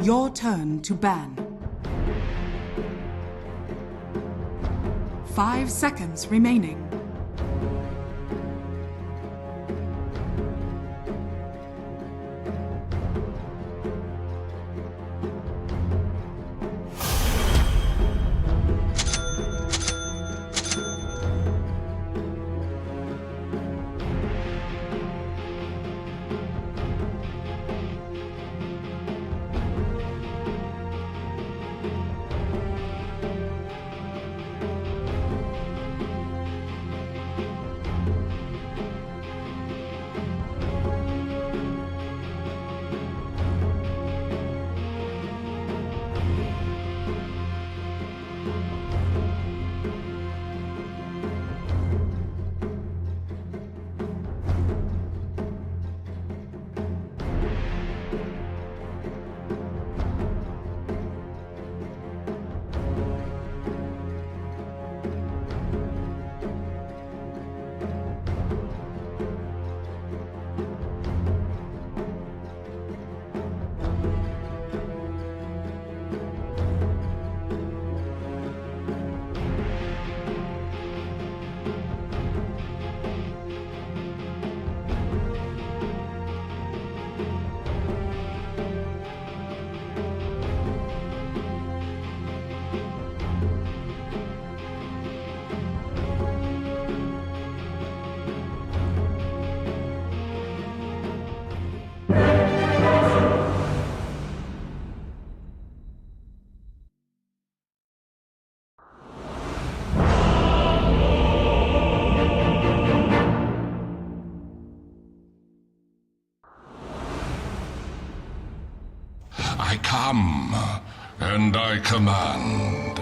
Your turn to ban. 5 seconds remaining. I come, and I command.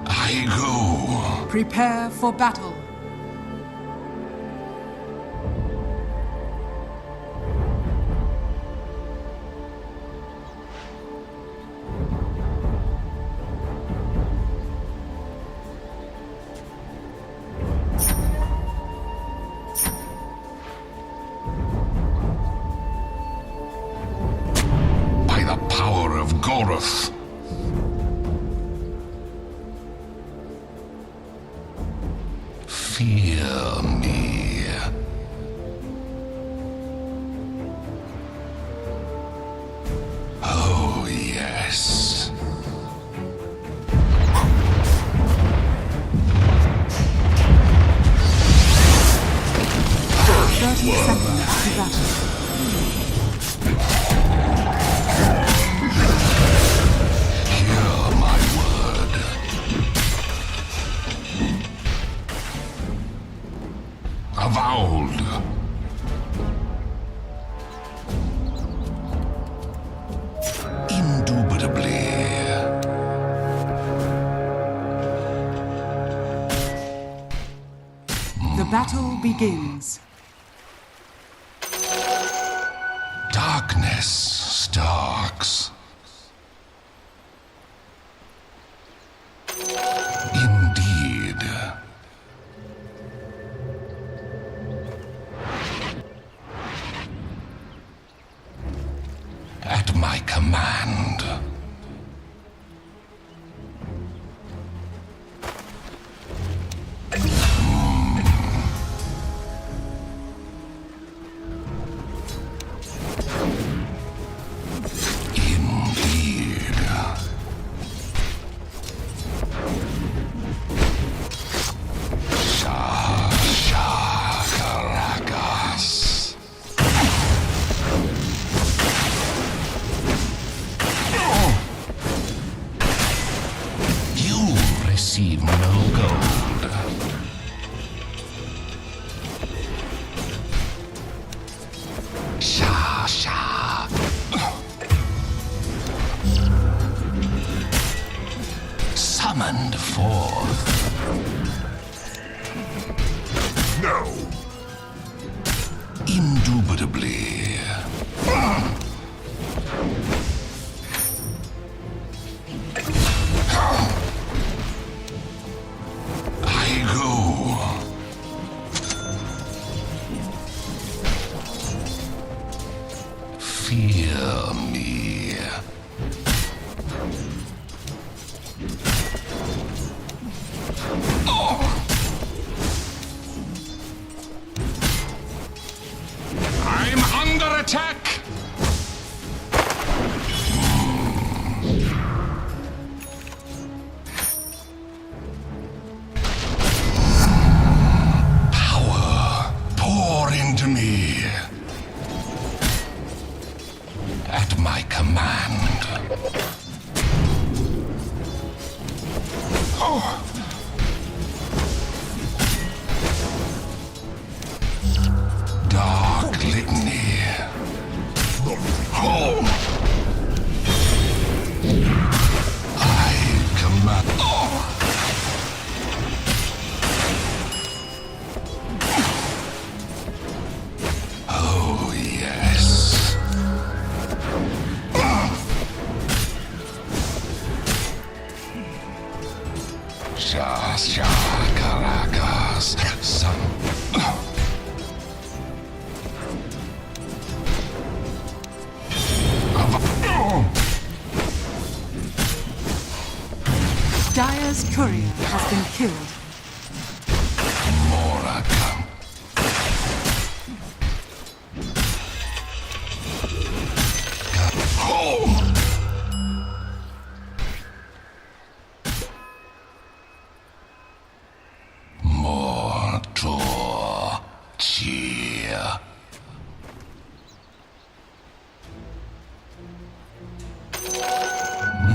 I go. Prepare for battle. Goroth. Fear me. Oh, yes. First 30 seconds to battle. Avowed. Indubitably. The battle begins. Darkness stalks. Indeed. At my command. Indeed. Shakaragas. Receive no gold. Sha sha. Summoned forth. No. Indubitably. fear me. I'm under attack! Power, pour into me. At my command. Oh. Dark litany. Oh. I command. Oh. Oh, yes. Sha Caracas. Dire's courier has been killed. Moraka. Oh! Mortor cheer.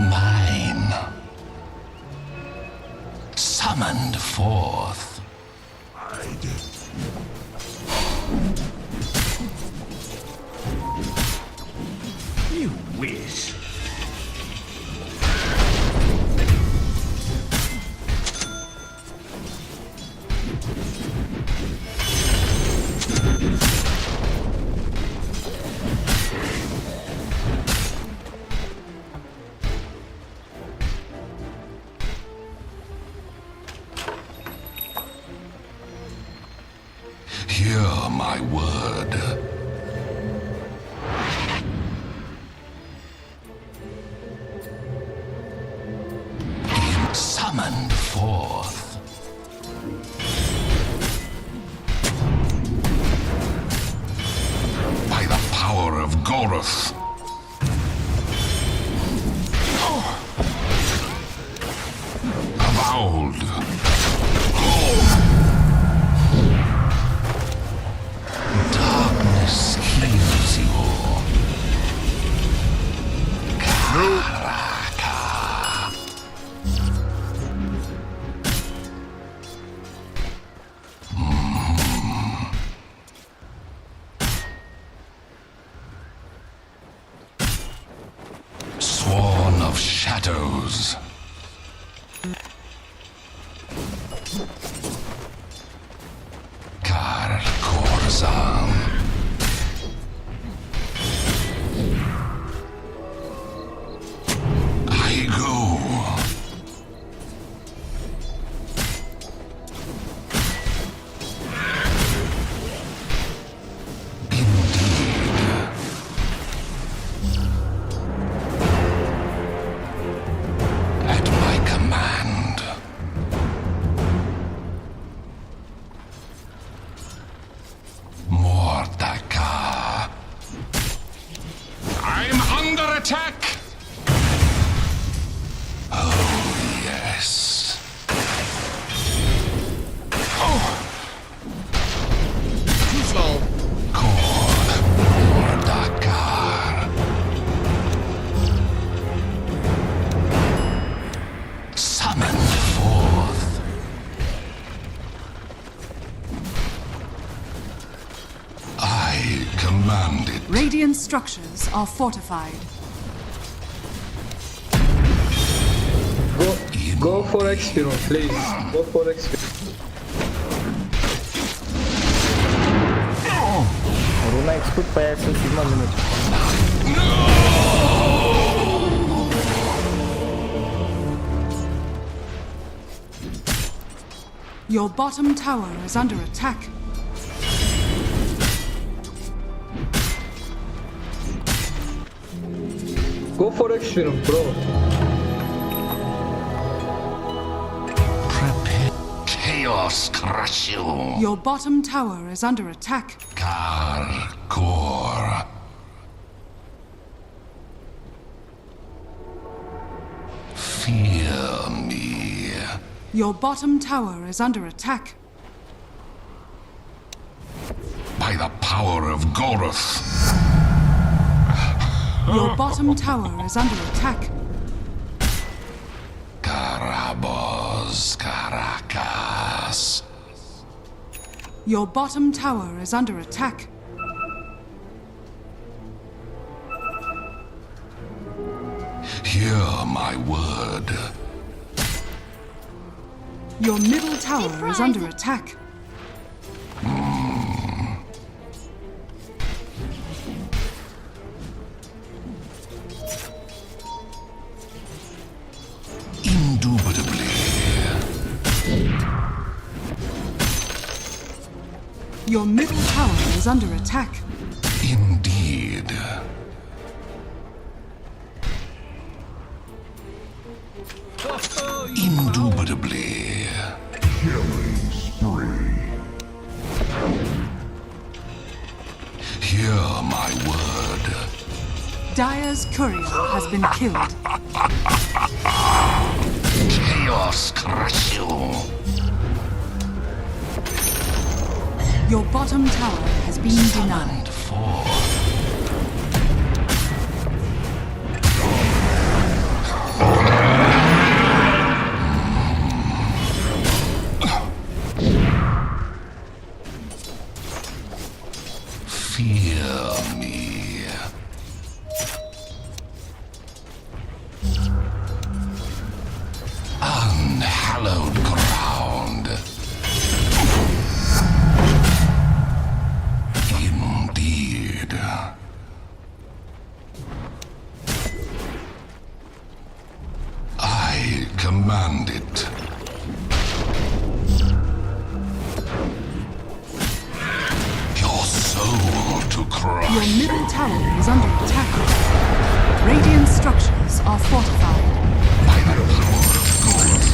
Mine. Summoned forth. You wish. Hear my word. Summoned forth. By the power of Goroth. Avowed. Darkness heals you. Karaka. Sworn of shadows. Kar Korzan. I go. Indeed. At my command. Mordaka. I'm under attack! Oh, yes. Oh! Too slow. Kor Mordakar. Summoned forth. I command it. Radiant structures are fortified. Go for XP, please. Go for XP. Runa expert pe aia sunt Sigma Limit. Your bottom tower is under attack. Go for experience, bro. Prepare. Chaos crush you. Your bottom tower is under attack. Karkor. Fear me. Your bottom tower is under attack. By the power of Goroth. Your bottom tower is under attack. Karabos Karakas. Your bottom tower is under attack. Hear my word. Your middle tower is under attack. Indubitably. Your middle tower is under attack. Indeed. Indubitably. Killing spree. Hear my word. Dire's courier has been killed. Chaos crush you. Your bottom tower has been denied. Fear me. Unhallowed ground. Indeed. I command it. Your soul to crush. Your middle tower is under attack. Radiant structures are fortified. By the power of Goroth.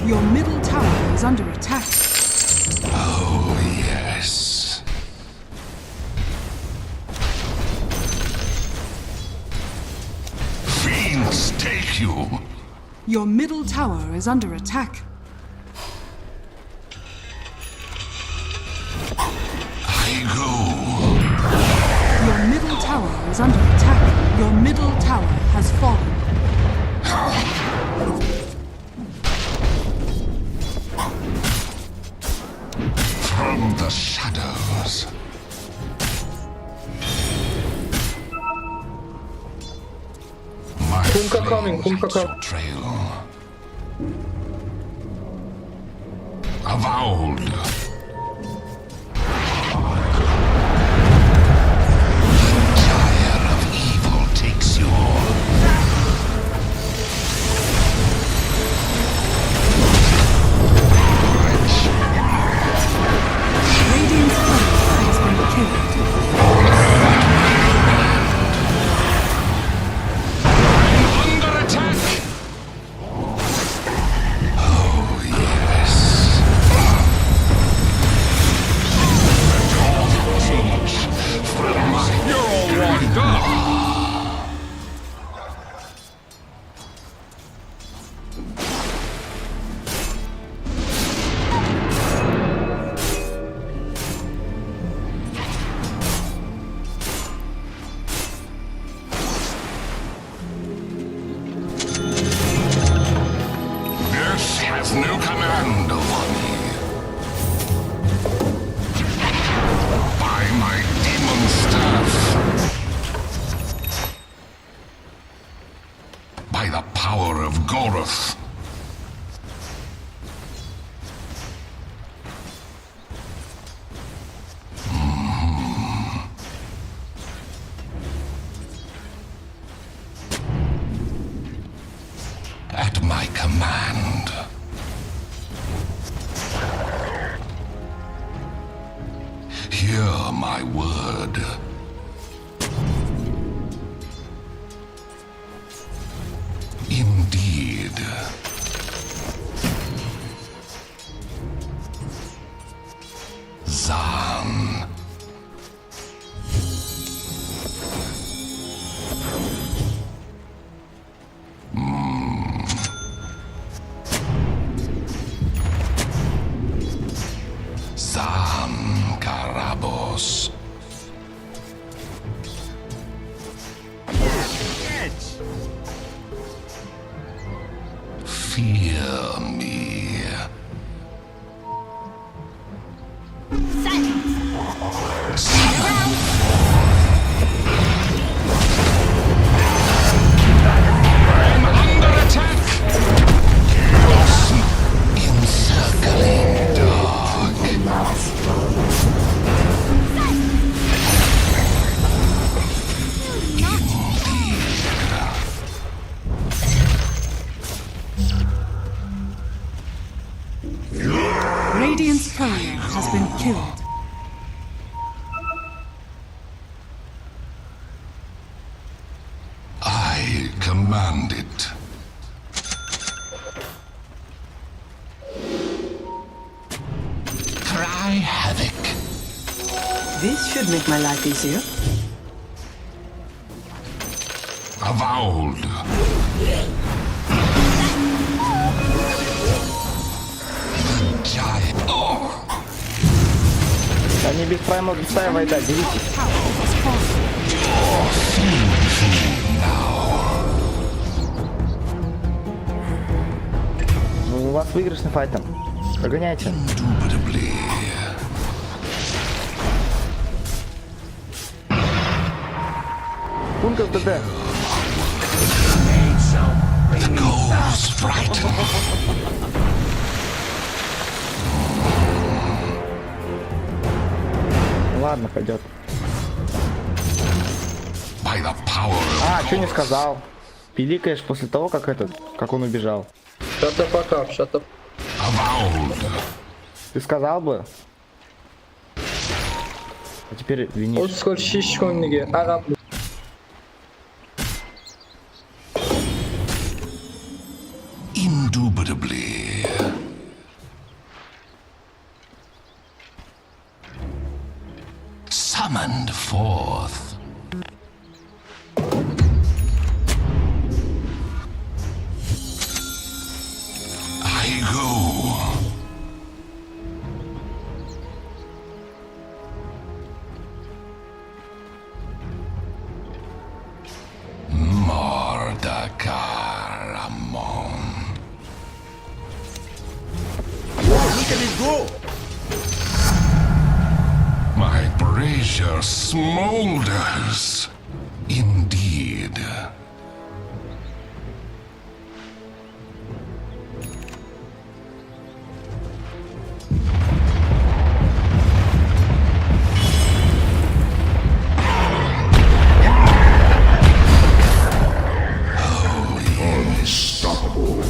Your middle tower is under attack. Oh, yes. Fiends take you. Your middle tower is under attack. I go. Your middle tower is under attack. Your middle tower has fallen. From the shadows. My Kumka coming, flames Kumka coming. shall trail. Avowed. Gyre of evil takes you. Radiant's courier has been killed. Under attack! Oh, yes. You're all locked up! This has no command over me. By my demon staff. By the power of Goroth. At my command. Hear my word. Zan. Zan Karabos. Fear me. I'm under attack. Encircling dark. Radiant's courier has been killed. I command it. Cry havoc. This should make my life easier. Avowed. Giant. Oh. Они без праймов Исаева, да, дивитесь. Tower has fallen. Ну, у вас выигрышный файт там. Прогоняйте. Indubitably. Пункт ДД. The goals frighten. Ладно, пойдет. By the power of А, что не сказал? Пиликаешь после того, как он убежал. Shut the fuck up, shut the... avowed. Ты сказал бы? А теперь винишь. Old şiş konlige. Arap. Indubitably. Summoned forth. I go. Mordakaramon. My brazier smolders. Indeed. Unstoppable.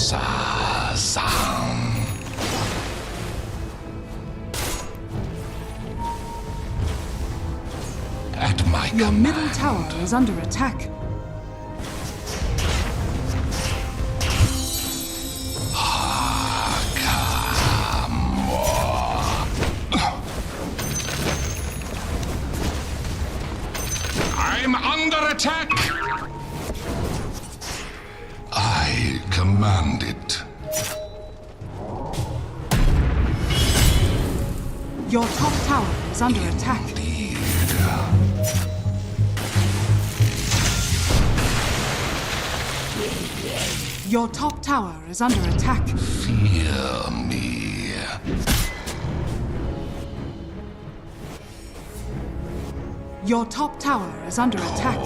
Sazan. At my Your command. middle tower is under attack. I'm under attack. I command it. Your top tower is under attack. Lead. Your top tower is under attack. Fear me. Your top tower is under attack.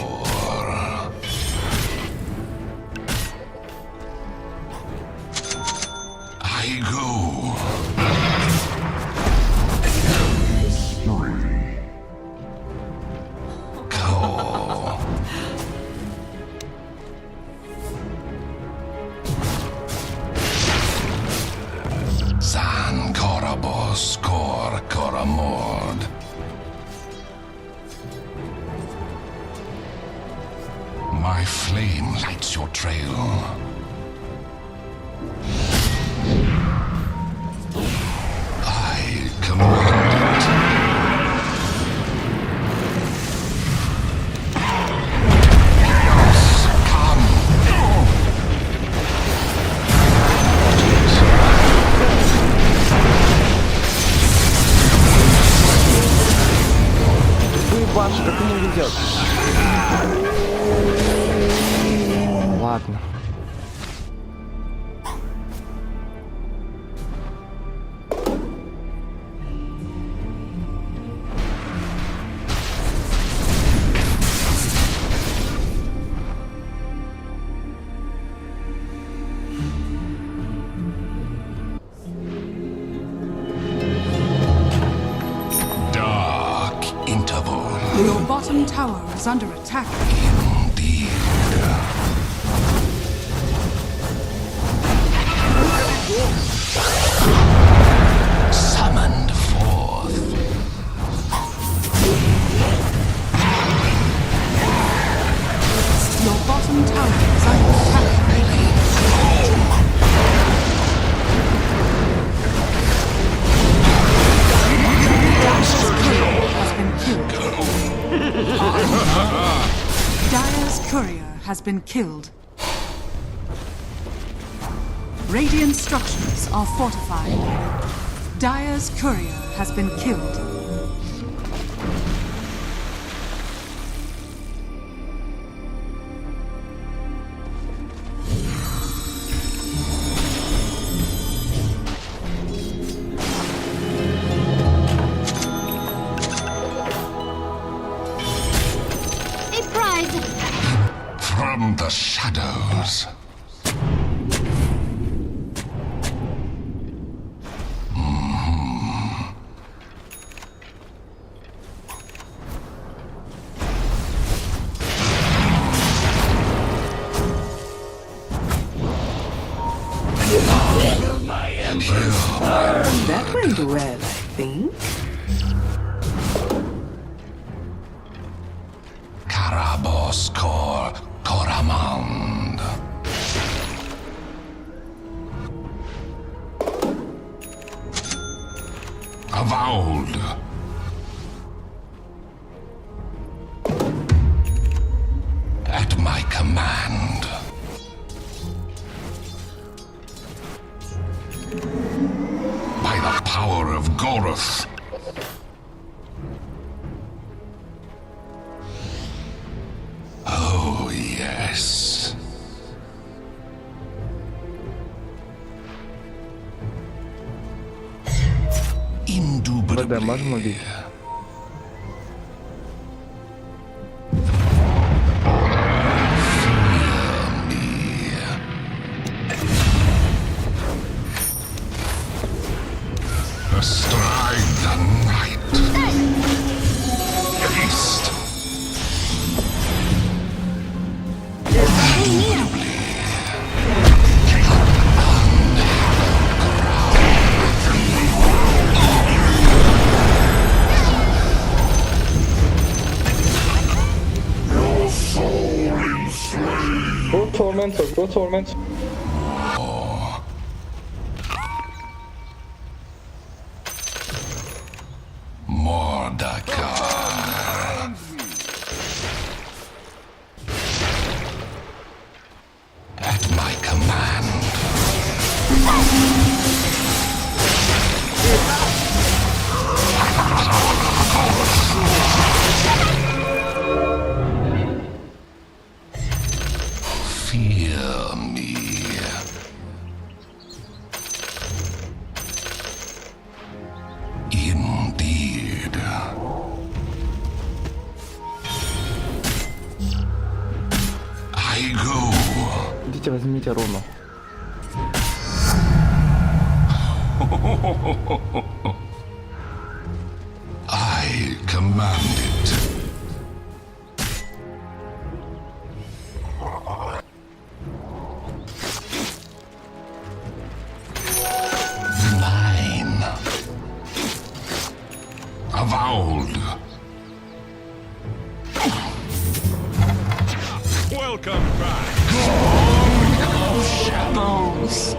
I go. Go. Zan Korabos Kor Koramord. My flame lights your trail. идет. Ладно. Dark interval. Your bottom tower is under attack. Indeed. Summoned forth. Your bottom tower is under attack. Dire's courier has been killed. Radiant structures are fortified. Dire's courier has been killed. A prize! From the shadows. That went well, I think. Karabos Kor Koramand. Avowed. At my command. By the power of Goroth. Oh, yes. БД можем убить? Astride the night. Haste. Go Tormentor, go Tormentor. Mordecai. At my command. Fear me. Indeed. I go. Идите, возьмите руну. I command it. Mine. Avowed. Welcome back. Shadows.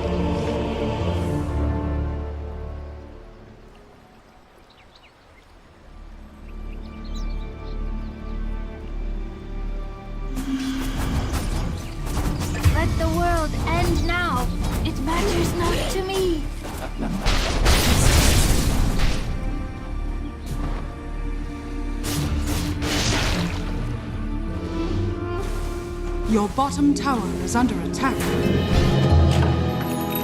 Your bottom tower is under attack.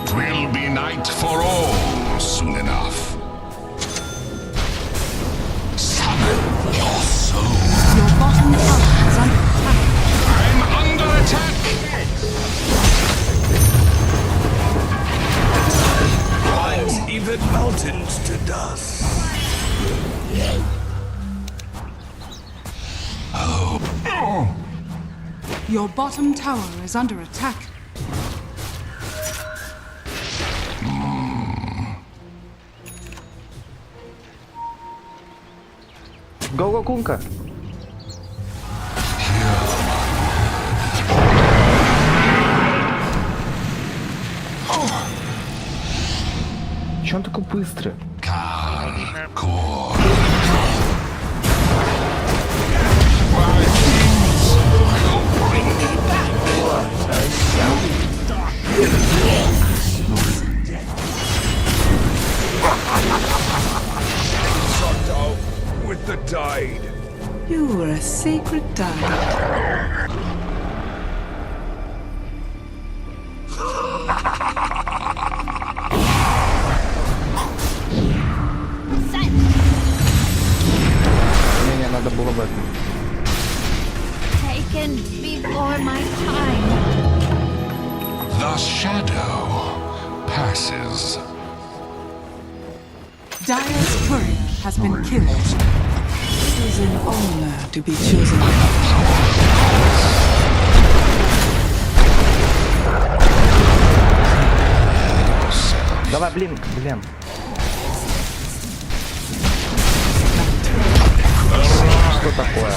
Twill be night for all soon enough. Summon your soul. Your bottom tower is under attack. I'm under attack. Binds even mountains to dust. Your bottom tower is under attack. Го-го, кунка! Че он такой быстрый? Hardcore. Sucked out with the tide. You were a sacred tide. Не, надо было бы. Taken before my time. The shadow passes. Dire's courier has been killed. It is an honor to be chosen. Давай, блин. Что такое?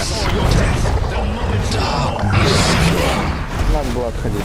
Надо было отходить.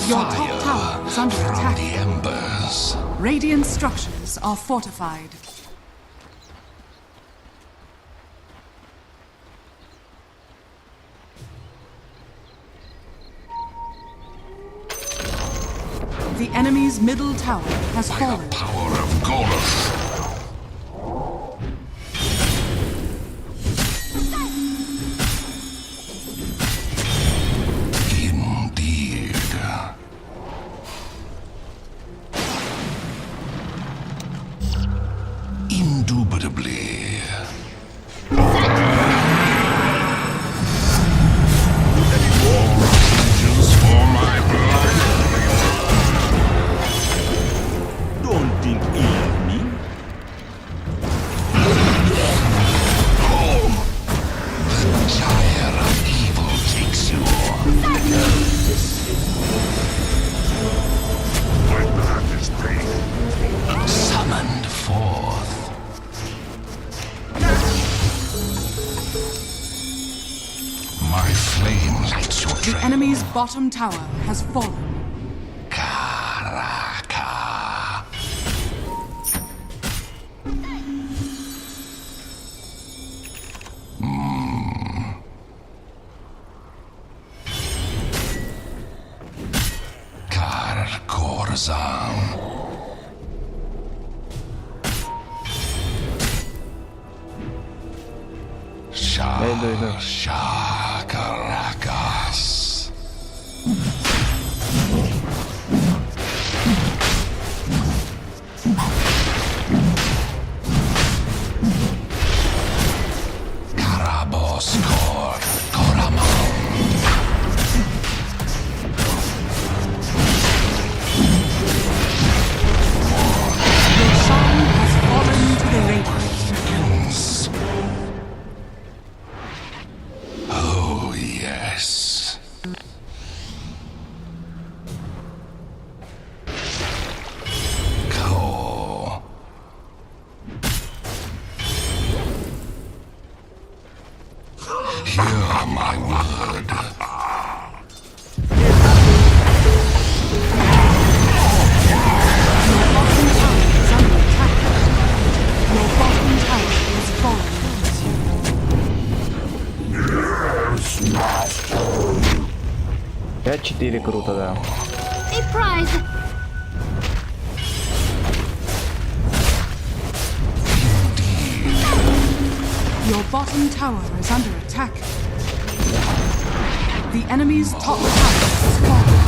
Your top tower is under From attack. the embers. Radiant structures are fortified. The enemy's middle tower has By fallen. the power of Goleth. Indeed. Indubitably. Vengeance for my blood. Don't think ill of me. The gyre of evil takes you. My path is paved. Summoned forth. My flame lights your The trail. enemy's bottom tower has fallen. Karaka. Karkorzan. Иду. Shakarakas. Karaboskor Koraman. Your shrine has fallen to the radiant. Oh, yes. my word. Your bottom tower is falling. 5-4 круто, да. A prize. Your bottom tower is under attack. The enemy's top tower is falling.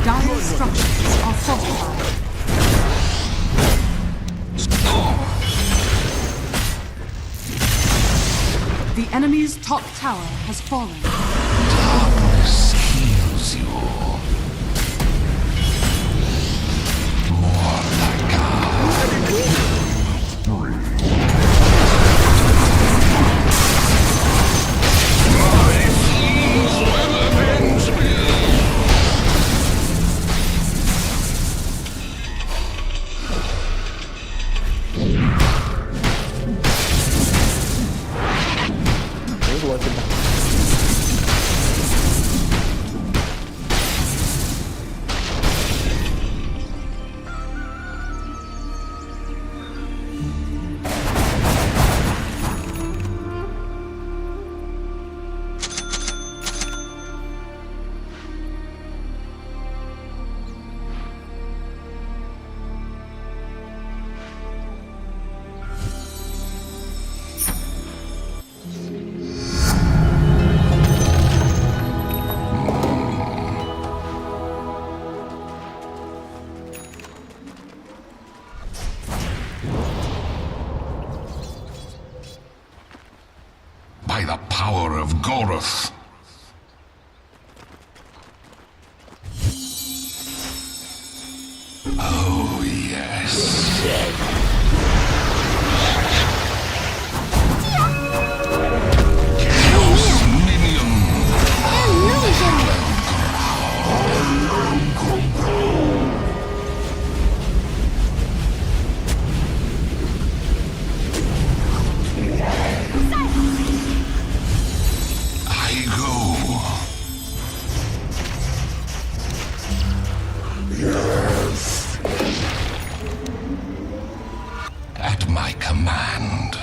Dire structures are fortified. The enemy's top tower has fallen. Darkness heals you. More like Повезло тебе. by the power of Goroth. Oh, yes. Chaos Minion. I go. At my command.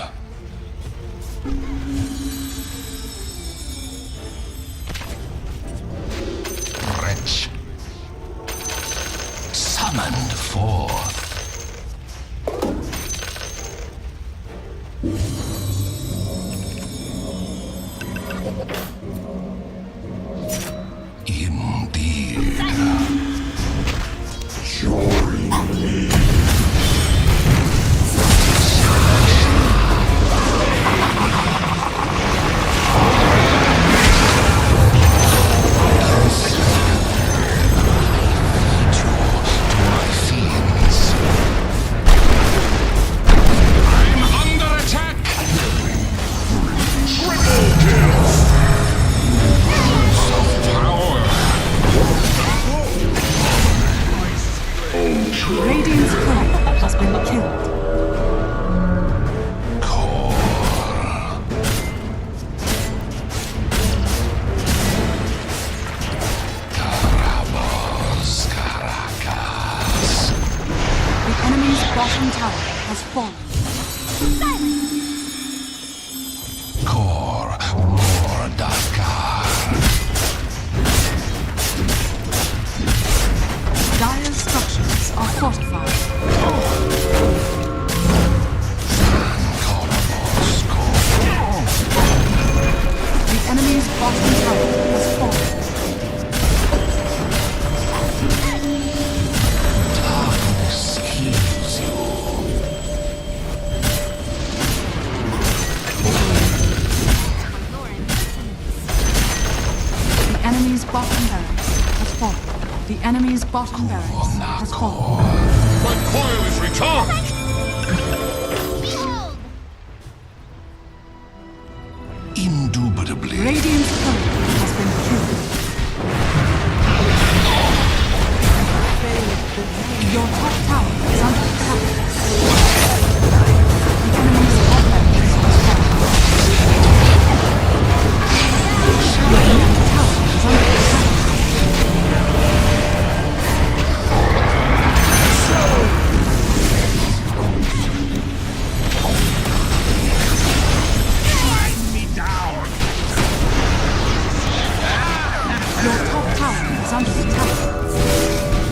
Wretch. Summoned forth. Indeed. To my fiend. bottom tower has fallen. Core Mordakar. Dire's structures are fortified. The enemy's bottom tower has fallen. Darkness heals you. The enemy's bottom barracks has fallen. The enemy's bottom barracks has fallen. My coil is recharged! Behold! Indubitably. Radiant's courier has been killed. Your top tower is under attack. The enemy's top barracks has fallen. Your middle tower is under attack. Your top tower is under attack.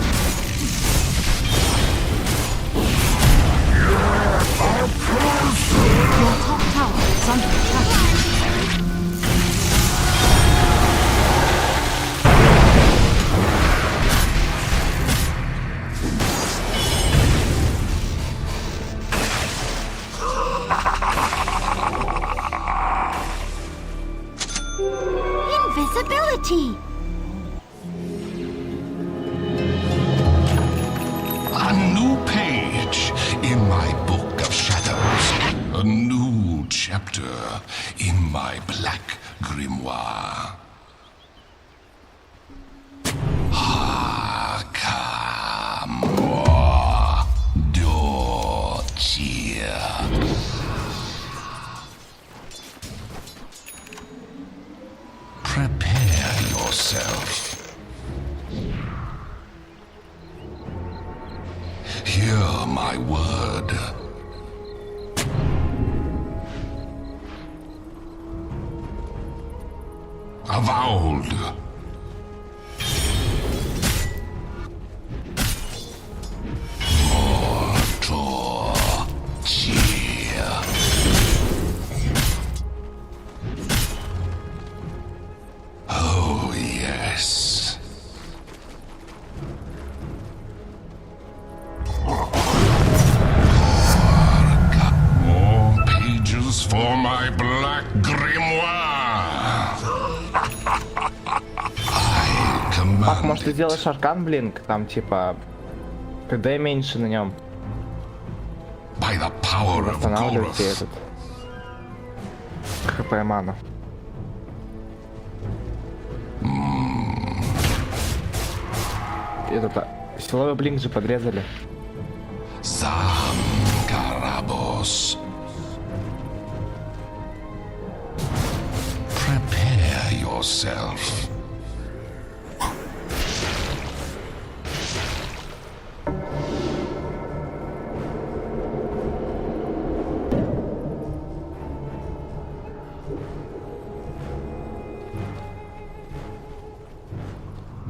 Your top tower is under attack. Invisibility! A new page in my book of shadows. A new chapter in my black grimoire. Hakamor Dotia. Prepare yourself. Hear my word. Avowed. Mortor cheer. Oh, yes. More pages for my black grimoire. I Пак, может, ты command it. сделаешь аркан блинк, там типа КД меньше на нем, By the power of восстанавливать и Goroth. этот ХП мана. Этот силовой блинк же подрезали. Zamkarabos. Prepare yourself.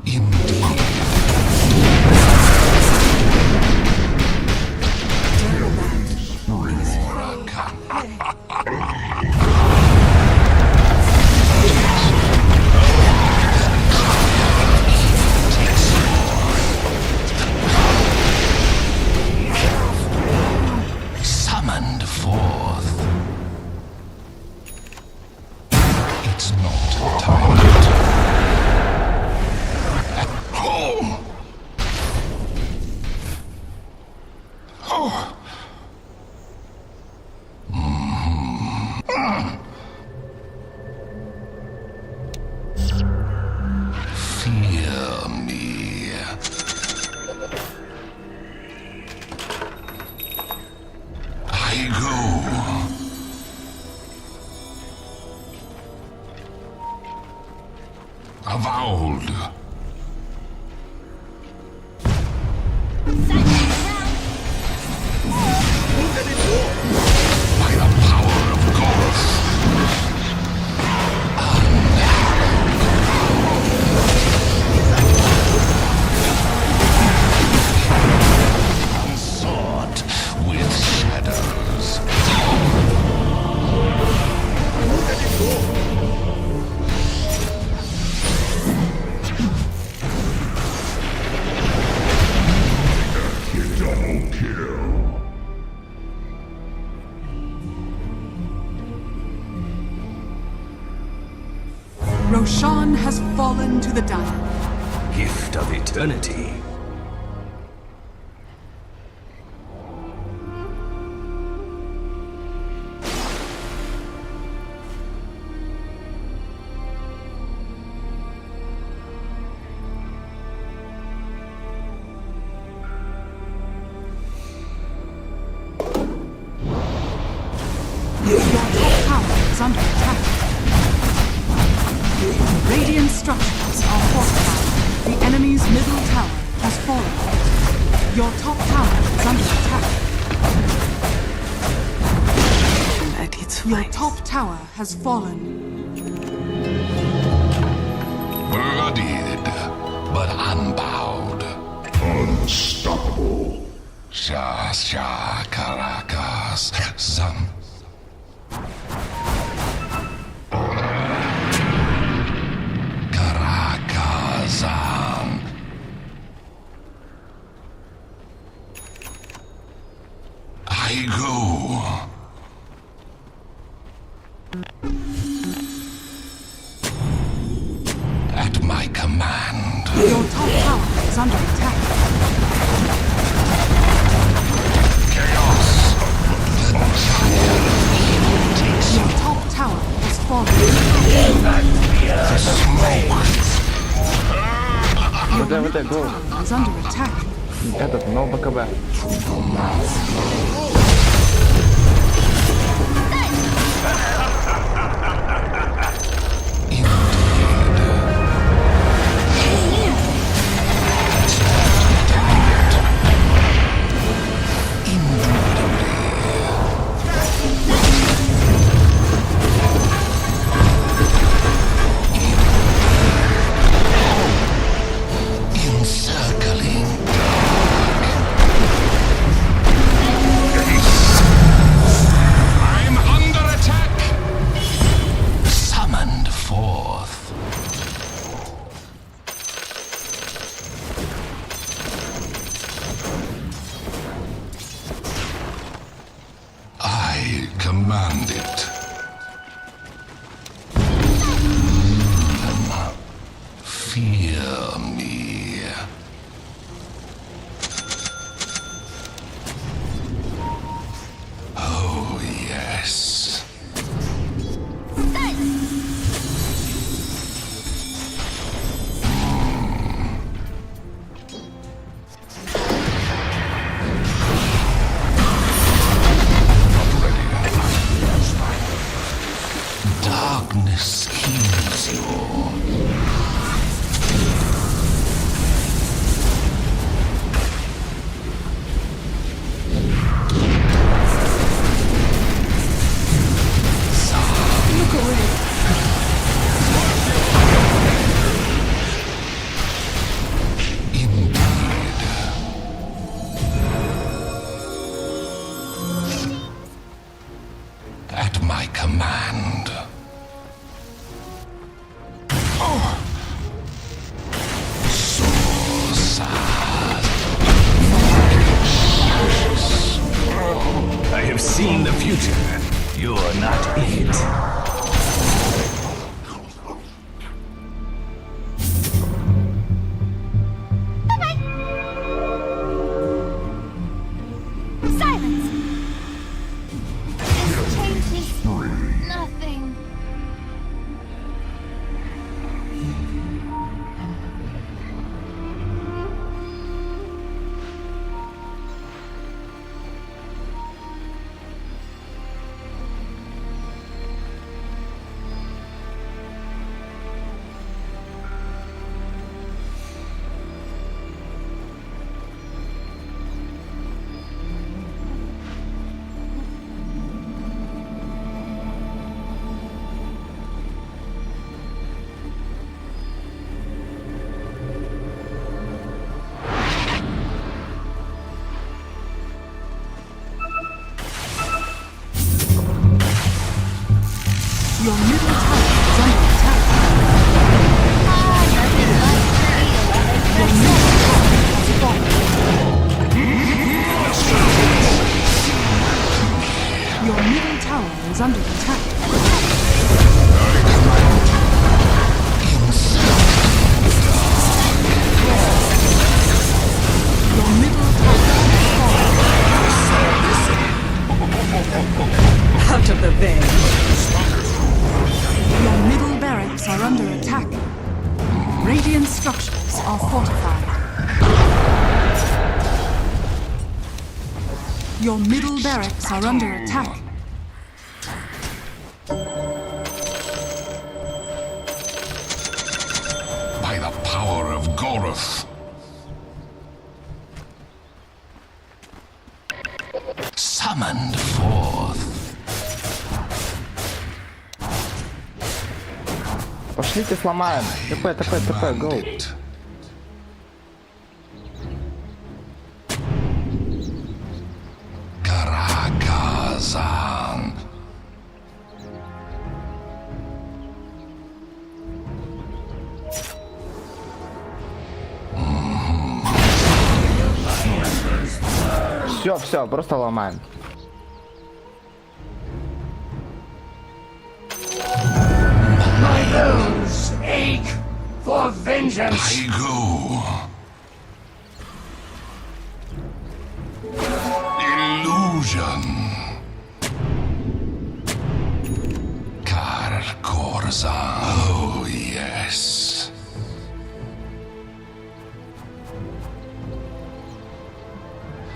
Indeed. has fallen to the Dire. Gift of eternity. Your top tower is under attack. Radiant structures are fortified. The enemy's middle tower has fallen. Your top tower is under attack. At its Your finest. top tower has fallen. Bloodied, but unbowed. Unstoppable. Shah Caracas, Zam. Caracazan. I go. At my command. Your top tower is under attack. Chaos. Your top tower has fallen. Your Вот middle go. tower is under attack. Этот, но БКБ. Encircling. I'm under attack. Summoned forth. I command it. Fear me. Oh, yes. Darkness heals you. Look away. Indeed. At my command. So sad. I have seen the future. You're not it. Silence! This changes nothing. are fortified. Your middle barracks are under attack. By the power of Goroth. Summoned forth. Пошлите сломаем. ТП, гоу. Command it. Karakazan. Все, просто ломаем. I go. Illusion. Karkorzan. Oh, yes.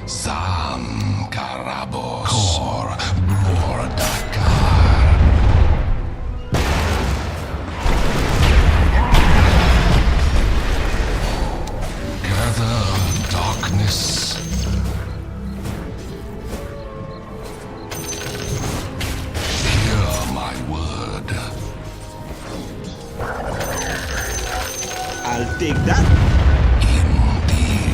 Zam Karabos. Kor Bordakar. Gather darkness. Hear my word. I'll take that. Indeed.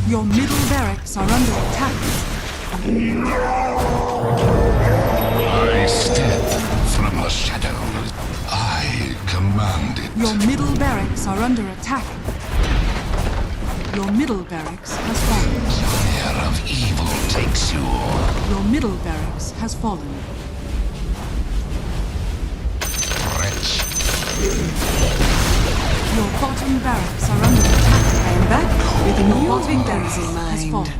Your middle barracks are under attack. I step from the shadows. I command it. Your middle barracks are under attack. Your middle barracks has fallen. Air of evil takes you. Your middle barracks has fallen. Wretch. Your bottom barracks are under attack. I am back with Your new bottom victims barracks in has mind. fallen.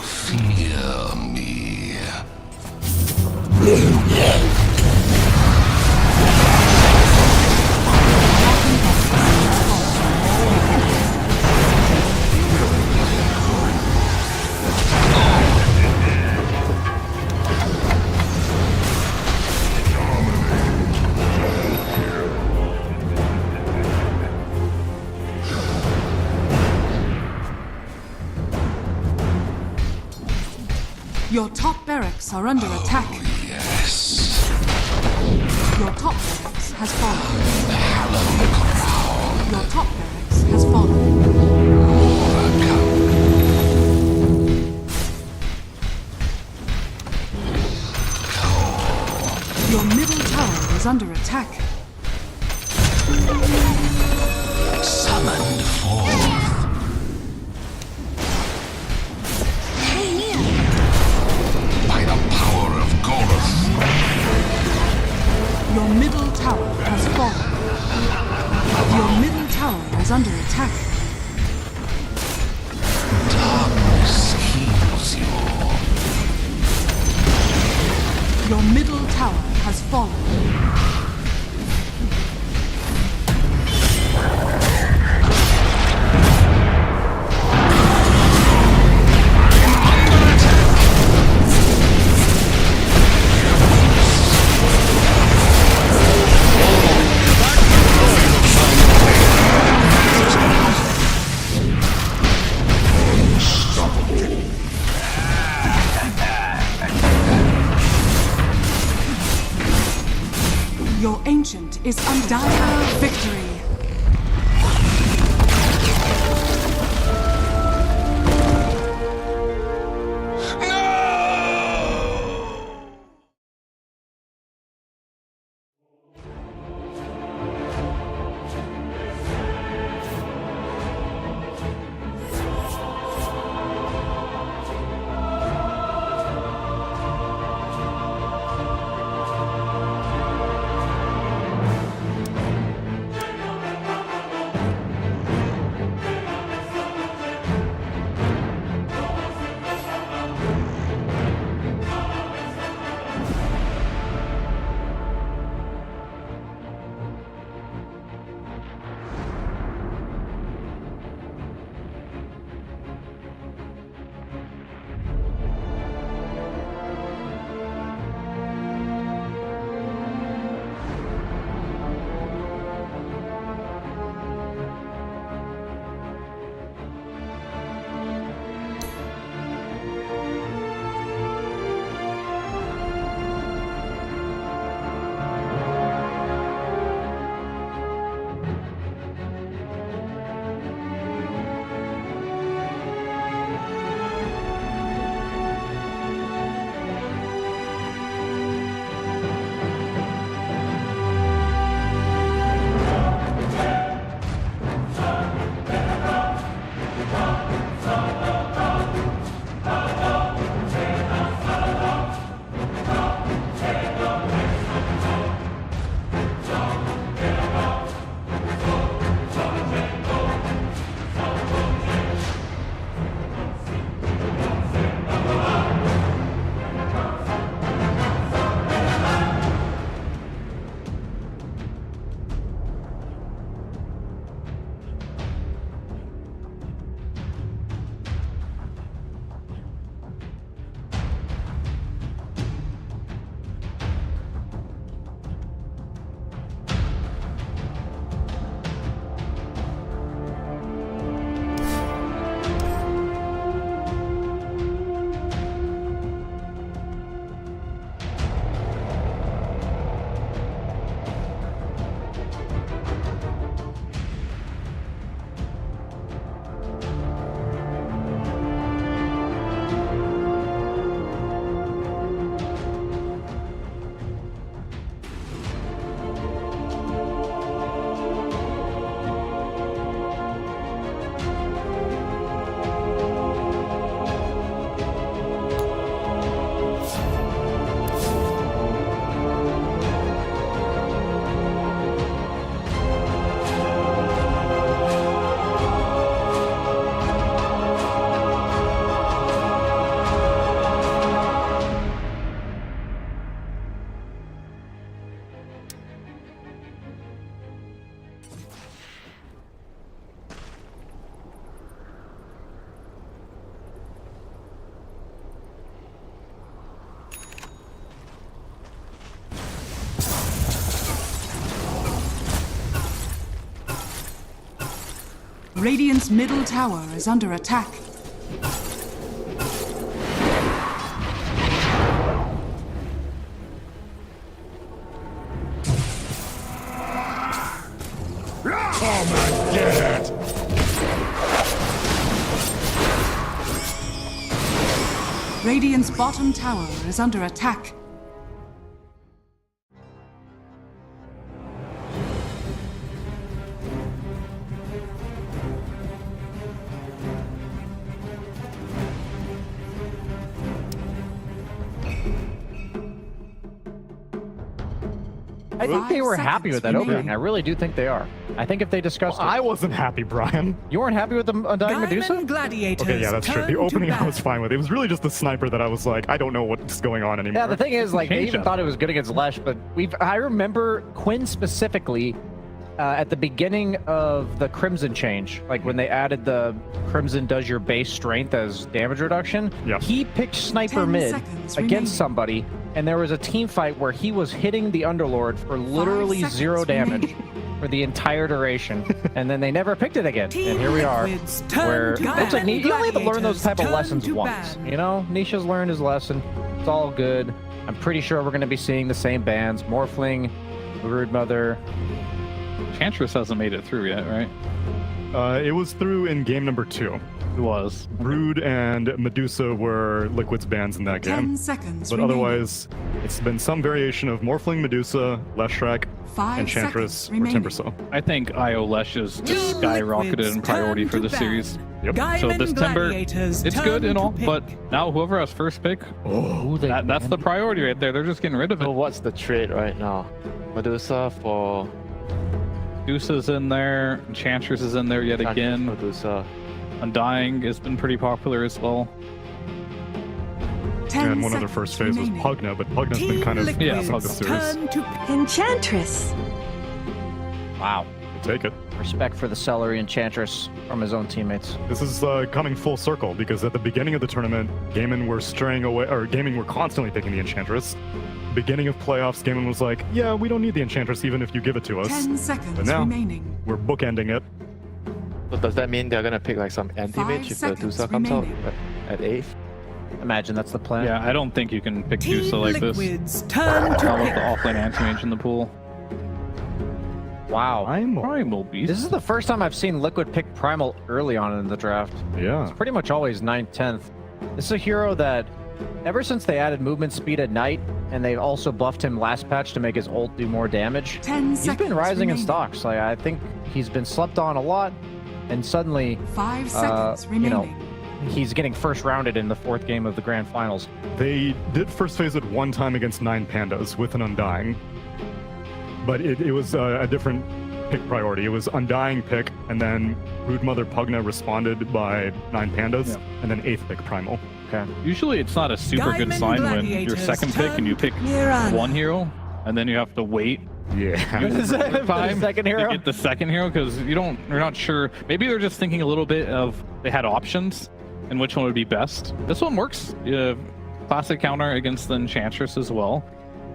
Fear me. Your top barracks are under attack. Yes. Your top barracks has fallen. Hallowed crown. Your top barracks has fallen. Your middle tower is under attack. Summoned forth. By the power of Goroth. Your middle tower has fallen. Your middle tower is under attack. Darkness heals you. Your middle tower has fallen. is undeniable victory. Radiant's middle tower is under attack. Radiant's bottom tower is under attack. I think they were happy with that opening. I really do think they are. I think if they discussed I wasn't happy, Brian. You weren't happy with the Undying Medusa? Gladiators. Okay, yeah, that's true. The opening I was fine with. It was really just the sniper that I was like, I don't know what's going on anymore. Yeah, the thing is, like, they Change even that. thought it was good against Lesh, but I remember Quinn specifically at the beginning of the Crimson change, like when they added the Crimson does your base strength as damage reduction, Yeah. he picked Sniper 10 mid seconds against remaining. somebody, and there was a team fight where he was hitting the Underlord for literally 5 0 seconds damage remaining. for the entire duration, and then they never picked it again. And here we are, Liquids, turn where to it looks like ban. you only have to learn those type of Turn lessons to once. ban. You know, Nisha's learned his lesson. It's all good. I'm pretty sure we're going to be seeing the same bans. Morphling, Brood Mother. Enchantress hasn't made it through yet, right? It was through in game number 2. It was. Brood and Medusa were Liquid's bans in that 10 game. seconds But remaining. otherwise, it's been some variation of Morphling Medusa, Leshrac, 5 Enchantress, seconds or remaining. Timbersaw. I think IO Lesh is just skyrocketed in priority for the series. Yep. So this Timber, it's good and all, but now whoever has first pick, that's the priority right there. They're just getting rid of So it. what's the trade right now? Medusa for Medusa's in there, Enchantress is in there yet again. Medusa. Undying has been pretty popular as well. 10 And one of their seconds first phase was remaining. Pugna, but Pugna's been kind of Yeah, of the series. Enchantress. Wow. Take it. Respect for the Celery Enchantress from his own teammates. This is coming full circle because at the beginning of the tournament, Gaimin were straying away, or Gaming were constantly picking the Enchantress. Beginning of playoffs, Gaimin was like, yeah, we don't need the Enchantress even if you give it to us. 10 seconds But now, remaining. we're bookending it. So does that mean they're gonna pick like some anti-mage if seconds Medusa comes out remaining. at 8th? Imagine that's the plan. Yeah, I don't think you can pick Dusa like this. Turn Not with the offlane anti-mage in the pool. Wow. Primal Beast. This is the first time I've seen Liquid pick Primal early on in the draft. Yeah. It's pretty much always 9th, 10th. This is a hero that, ever since they added movement speed at night, and they also buffed him last patch to make his ult do more damage, 10 he's seconds been rising in remaining. stocks. Like, I think he's been slept on a lot, and suddenly, 5 seconds you know, remaining. he's getting first rounded in the 4th game of the Grand Finals. They did first phase it one time against 9 Pandas with an Undying. But it was a different pick priority. It was Undying pick, and then Brood Mother Pugna responded by 9 Pandas, and then 8th pick Primal. Okay. Usually it's not a super good Diamond sign when your Gladiators, second pick and you pick Mirana. one hero, and then you have to wait Yeah. the second hero? to get the second hero because you're not sure. Maybe they're just thinking a little bit of they had options and which one would be best. This one works. You have classic counter against the Enchantress as well.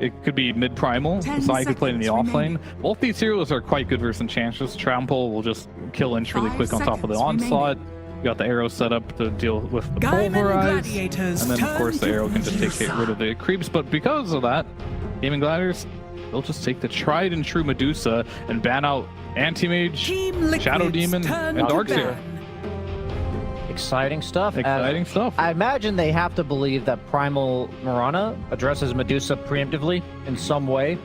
It could be mid primal, 10 so I could play in the seconds off lane. remaining. Both these heroes are quite good versus Enchantress. Trample will just kill Inch really 5 quick on top of the seconds onslaught. You got the arrow set up to deal with the Gaiman pulverize, Gladiators, and then of course the turn arrow to can just get rid of the creeps. But because of that, Gaming Gladiators, they'll just take the tried and true Medusa and ban out Anti-Mage, Team Liquid's Shadow Demon, turn and to Darkseer. ban. Exciting stuff. Exciting stuff. I imagine they have to believe that Primal Mirana addresses Medusa preemptively in some way.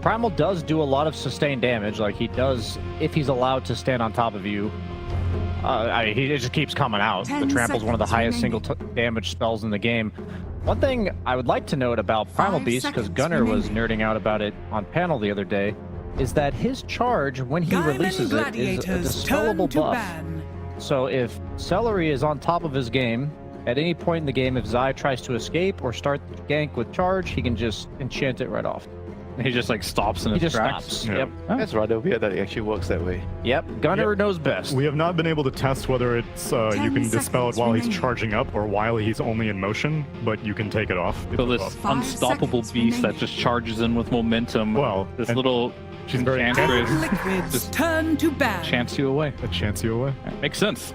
Primal does do a lot of sustained damage, like he does if he's allowed to stand on top of you. He just keeps coming out. 10 The Trample's one of the seconds highest single remaining. damage spells in the game. One thing I would like to note about Primal 5 Beast, because seconds Gunnar was remaining. nerding out about it on panel the other day, is that his charge, when he Diamond releases it, is a Gladiators, turn dispellable to buff. ban. So if Celery is on top of his game, at any point in the game, if Zai tries to escape or start the gank with charge, he can just enchant it right off. He just like stops in He his just tracks. stops. Yeah. Yep. That's rather weird that it actually works that way. Yep. Gunnar knows best. We have not been able to test whether it's you 10 can dispel it seconds while he's remaining. charging up or while he's only in motion, but you can take it off. if So it's this buff. 5 unstoppable seconds beast that remaining. just charges in with momentum. Well, this and little she's very Enchantress Liquid's just turn to ban. chants you away. It chants you away. Makes sense.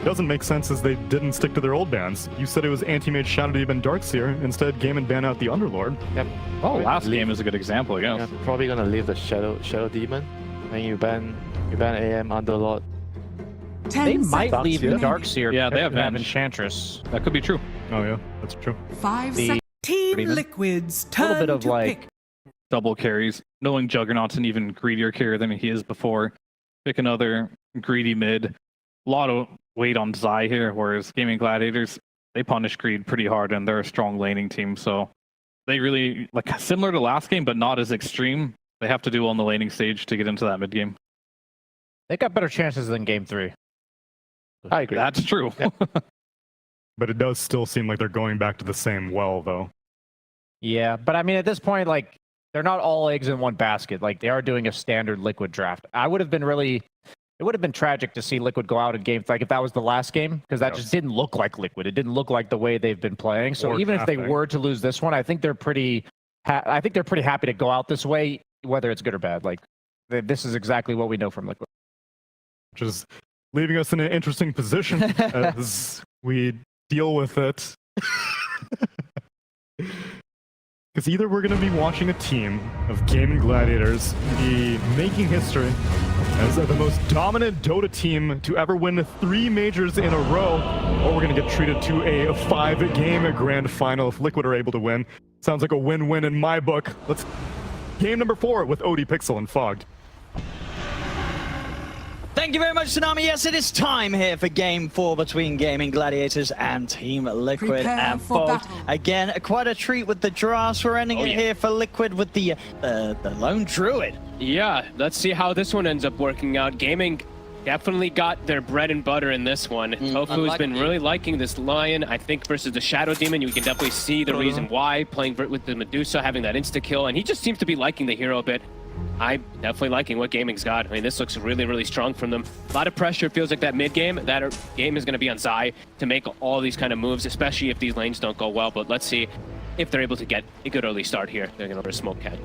Doesn't make sense as they didn't stick to their old bans. You said it was Anti-Mage, Shadow Demon, Darkseer. Instead, game and ban out the Underlord. Yep. Oh, last game is a good example, I guess. Yeah, probably gonna leave the Shadow Demon. And you ban AM Underlord. 10 They might seconds leave the remaining. Darkseer. Yeah, they have to have Venge. Enchantress. That could be true. Oh yeah, that's true. 5 The- seconds. Team Demon. Liquid's A turn little bit of to like pick. Double carries, knowing Juggernaut's an even greedier carrier than he is before. Pick another greedy mid. A lot of weight on Zai here, whereas Gaming Gladiators, they punish greed pretty hard and they're a strong laning team. So they really, like similar to last game, but not as extreme. They have to do on the laning stage to get into that mid game. they got better chances than Game 3. I agree. That's true. But it does still seem like they're going back to the same well, though. Yeah, but I mean, at this point, like, they're not all eggs in one basket. Like, they are doing a standard Liquid draft. It would have been tragic to see Liquid go out in games, like if that was the last game, because that just didn't look like Liquid. It didn't look like the way they've been playing. So Or even if they Cafe. were to lose this one, I think they're pretty happy to go out this way, whether it's good or bad. Like, this is exactly what we know from Liquid. Which is leaving us in an interesting position as we deal with it. Because either we're going to be watching a team of Gaming Gladiators be making history as the most dominant Dota team to ever win 3 majors in a row, or we're going to get treated to a 5-game grand final if Liquid are able to win. Sounds like a win-win in my book. Let's game number 4 with OD Pixel and Fogged. Thank you very much, Tsunami. Yes, it is time here for Game 4 between Gaming Gladiators and Team Liquid. Prepare and for Fogged. battle. Again, quite a treat with the drafts. We're ending it here for Liquid with the Lone Druid. Yeah, let's see how this one ends up working out. Gaming definitely got their bread and butter in this one. Tofu's been really liking this Lion. I think versus the Shadow Demon, you can definitely see the reason why, playing with the Medusa, having that insta-kill, and he just seems to be liking the hero a bit. I'm definitely liking what Gaming's got. I mean, this looks really, really strong from them. A lot of pressure. It feels like that mid-game, that game is going to be on Zai to make all these kind of moves, especially if these lanes don't go well. But let's see if they're able to get a good early start here. They're going to smoke catch.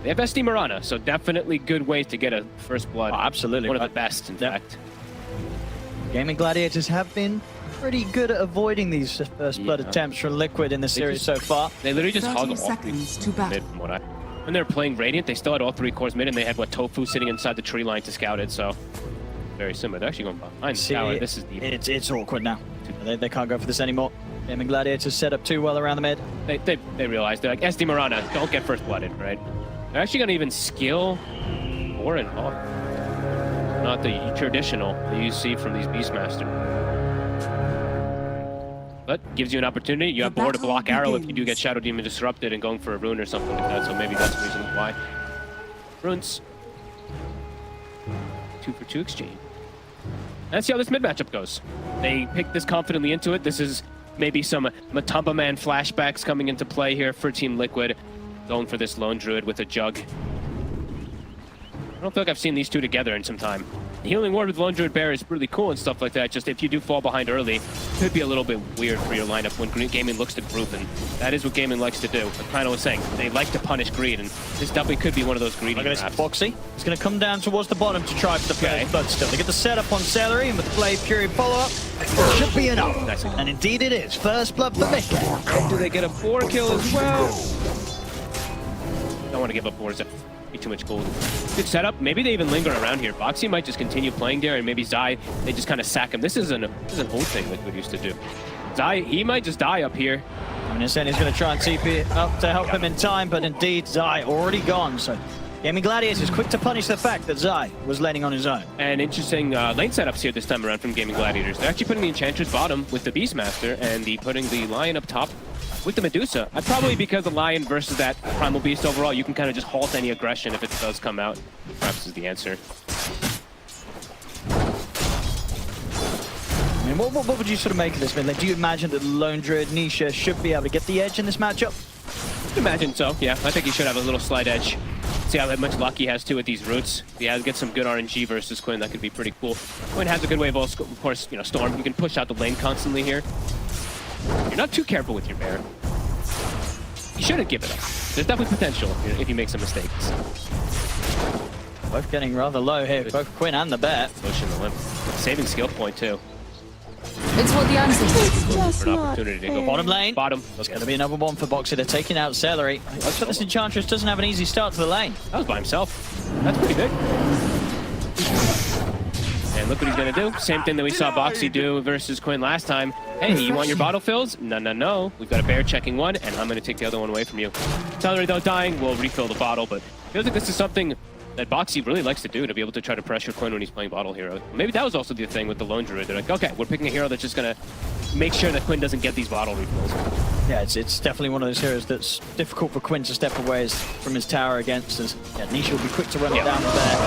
They have SD Mirana, so definitely good ways to get a first blood. Oh, absolutely. One of the best, in fact. Gaming Gladiators have been pretty good at avoiding these first blood attempts from Liquid in the series so far. They literally just hog 30 all seconds to battle. mid from what when they were playing Radiant, they still had all 3 cores mid, and they had Tofu sitting inside the tree line to scout it. So very similar. They're actually going behind the tower. This is deep. It's awkward now. They can't go for this anymore. Gaming Gladiators set up too well around the mid. They realized they're like, SD Mirana, don't get first blooded, right? They're actually going to even skill or and off. Not the traditional that you see from these Beastmasters. But gives you an opportunity. You have more to block arrow if you do get Shadow Demon disrupted and going for a rune or something like that. So maybe that's the reason why. Runes. 2 for 2 exchange. Let's see how this mid matchup goes. They picked this confidently into it. This is maybe some Matumba Man flashbacks coming into play here for Team Liquid. Going for this Lone Druid with a Jug. I don't feel like I've seen these two together in some time. The Healing Ward with Lone Druid Bear is really cool and stuff like that. Just if you do fall behind early, it could be a little bit weird for your lineup when Gaming looks to group, and that is what Gaming likes to do. Like Pino was saying, they like to punish greed, and this definitely could be one of those greedy Look at this traps. Boxy. It's going to come down towards the bottom to try for the play, but still. They get the setup on Celery, and with the Blade Fury follow-up, it should be enough. And indeed it is. First blood for Vic. Do they get a 4 kill as well? Don't want to give up 4s. Too much gold. Good setup. Maybe they even linger around here. Boxy might just continue playing there, and maybe Zai, they just kind of sack him. This is an old thing Liquid used to do. Zai, he might just die up here. I mean, he's going to try and TP up to help him in time, but indeed Zai already gone. So Gaming Gladiators quick to punish the fact that Zai was laning on his own. And interesting lane setups here this time around from Gaming Gladiators. They're actually putting the Enchantress bottom with the Beastmaster, and putting the Lion up top with the Medusa. Probably because the Lion versus that Primal Beast overall, you can kind of just halt any aggression if it does come out. Perhaps is the answer. I mean, what would you sort of make of this, man? Like, do you imagine that Lone Druid Nisha should be able to get the edge in this matchup? Imagine so, yeah. I think he should have a little slight edge. See how much luck he has too with these roots. Yeah, get some good RNG versus Quinn. That could be pretty cool. Quinn has a good way of also, of course, Storm. You can push out the lane constantly here. You're not too careful with your bear. You shouldn't give it up. There's definitely potential if you make some mistakes. Both getting rather low here, both Quinn and the bear. Pushing the limp. Saving skill point too. It's what the answer is. For an opportunity to go Bottom lane. Bottom. There's going to be another one for Boxy. They're taking out Celery. Looks like this Enchantress doesn't have an easy start to the lane. That was by himself. That's pretty big. And look what he's going to do. Same thing that we saw Boxy do versus Quinn last time. Hey, you want your bottle fills? No, no, no. We've got a bear checking one, and I'm going to take the other one away from you. Celery, though, dying, will refill the bottle, but feels like this is something that Boxy really likes to do, to be able to try to pressure Quinn when he's playing bottle hero. Maybe that was also the thing with the Lone Druid. They're like, okay, we're picking a hero that's just going to make sure that Quinn doesn't get these bottle refills. Yeah, it's definitely one of those heroes that's difficult for Quinn to step away from his tower against. As Nisha will be quick to run it down there.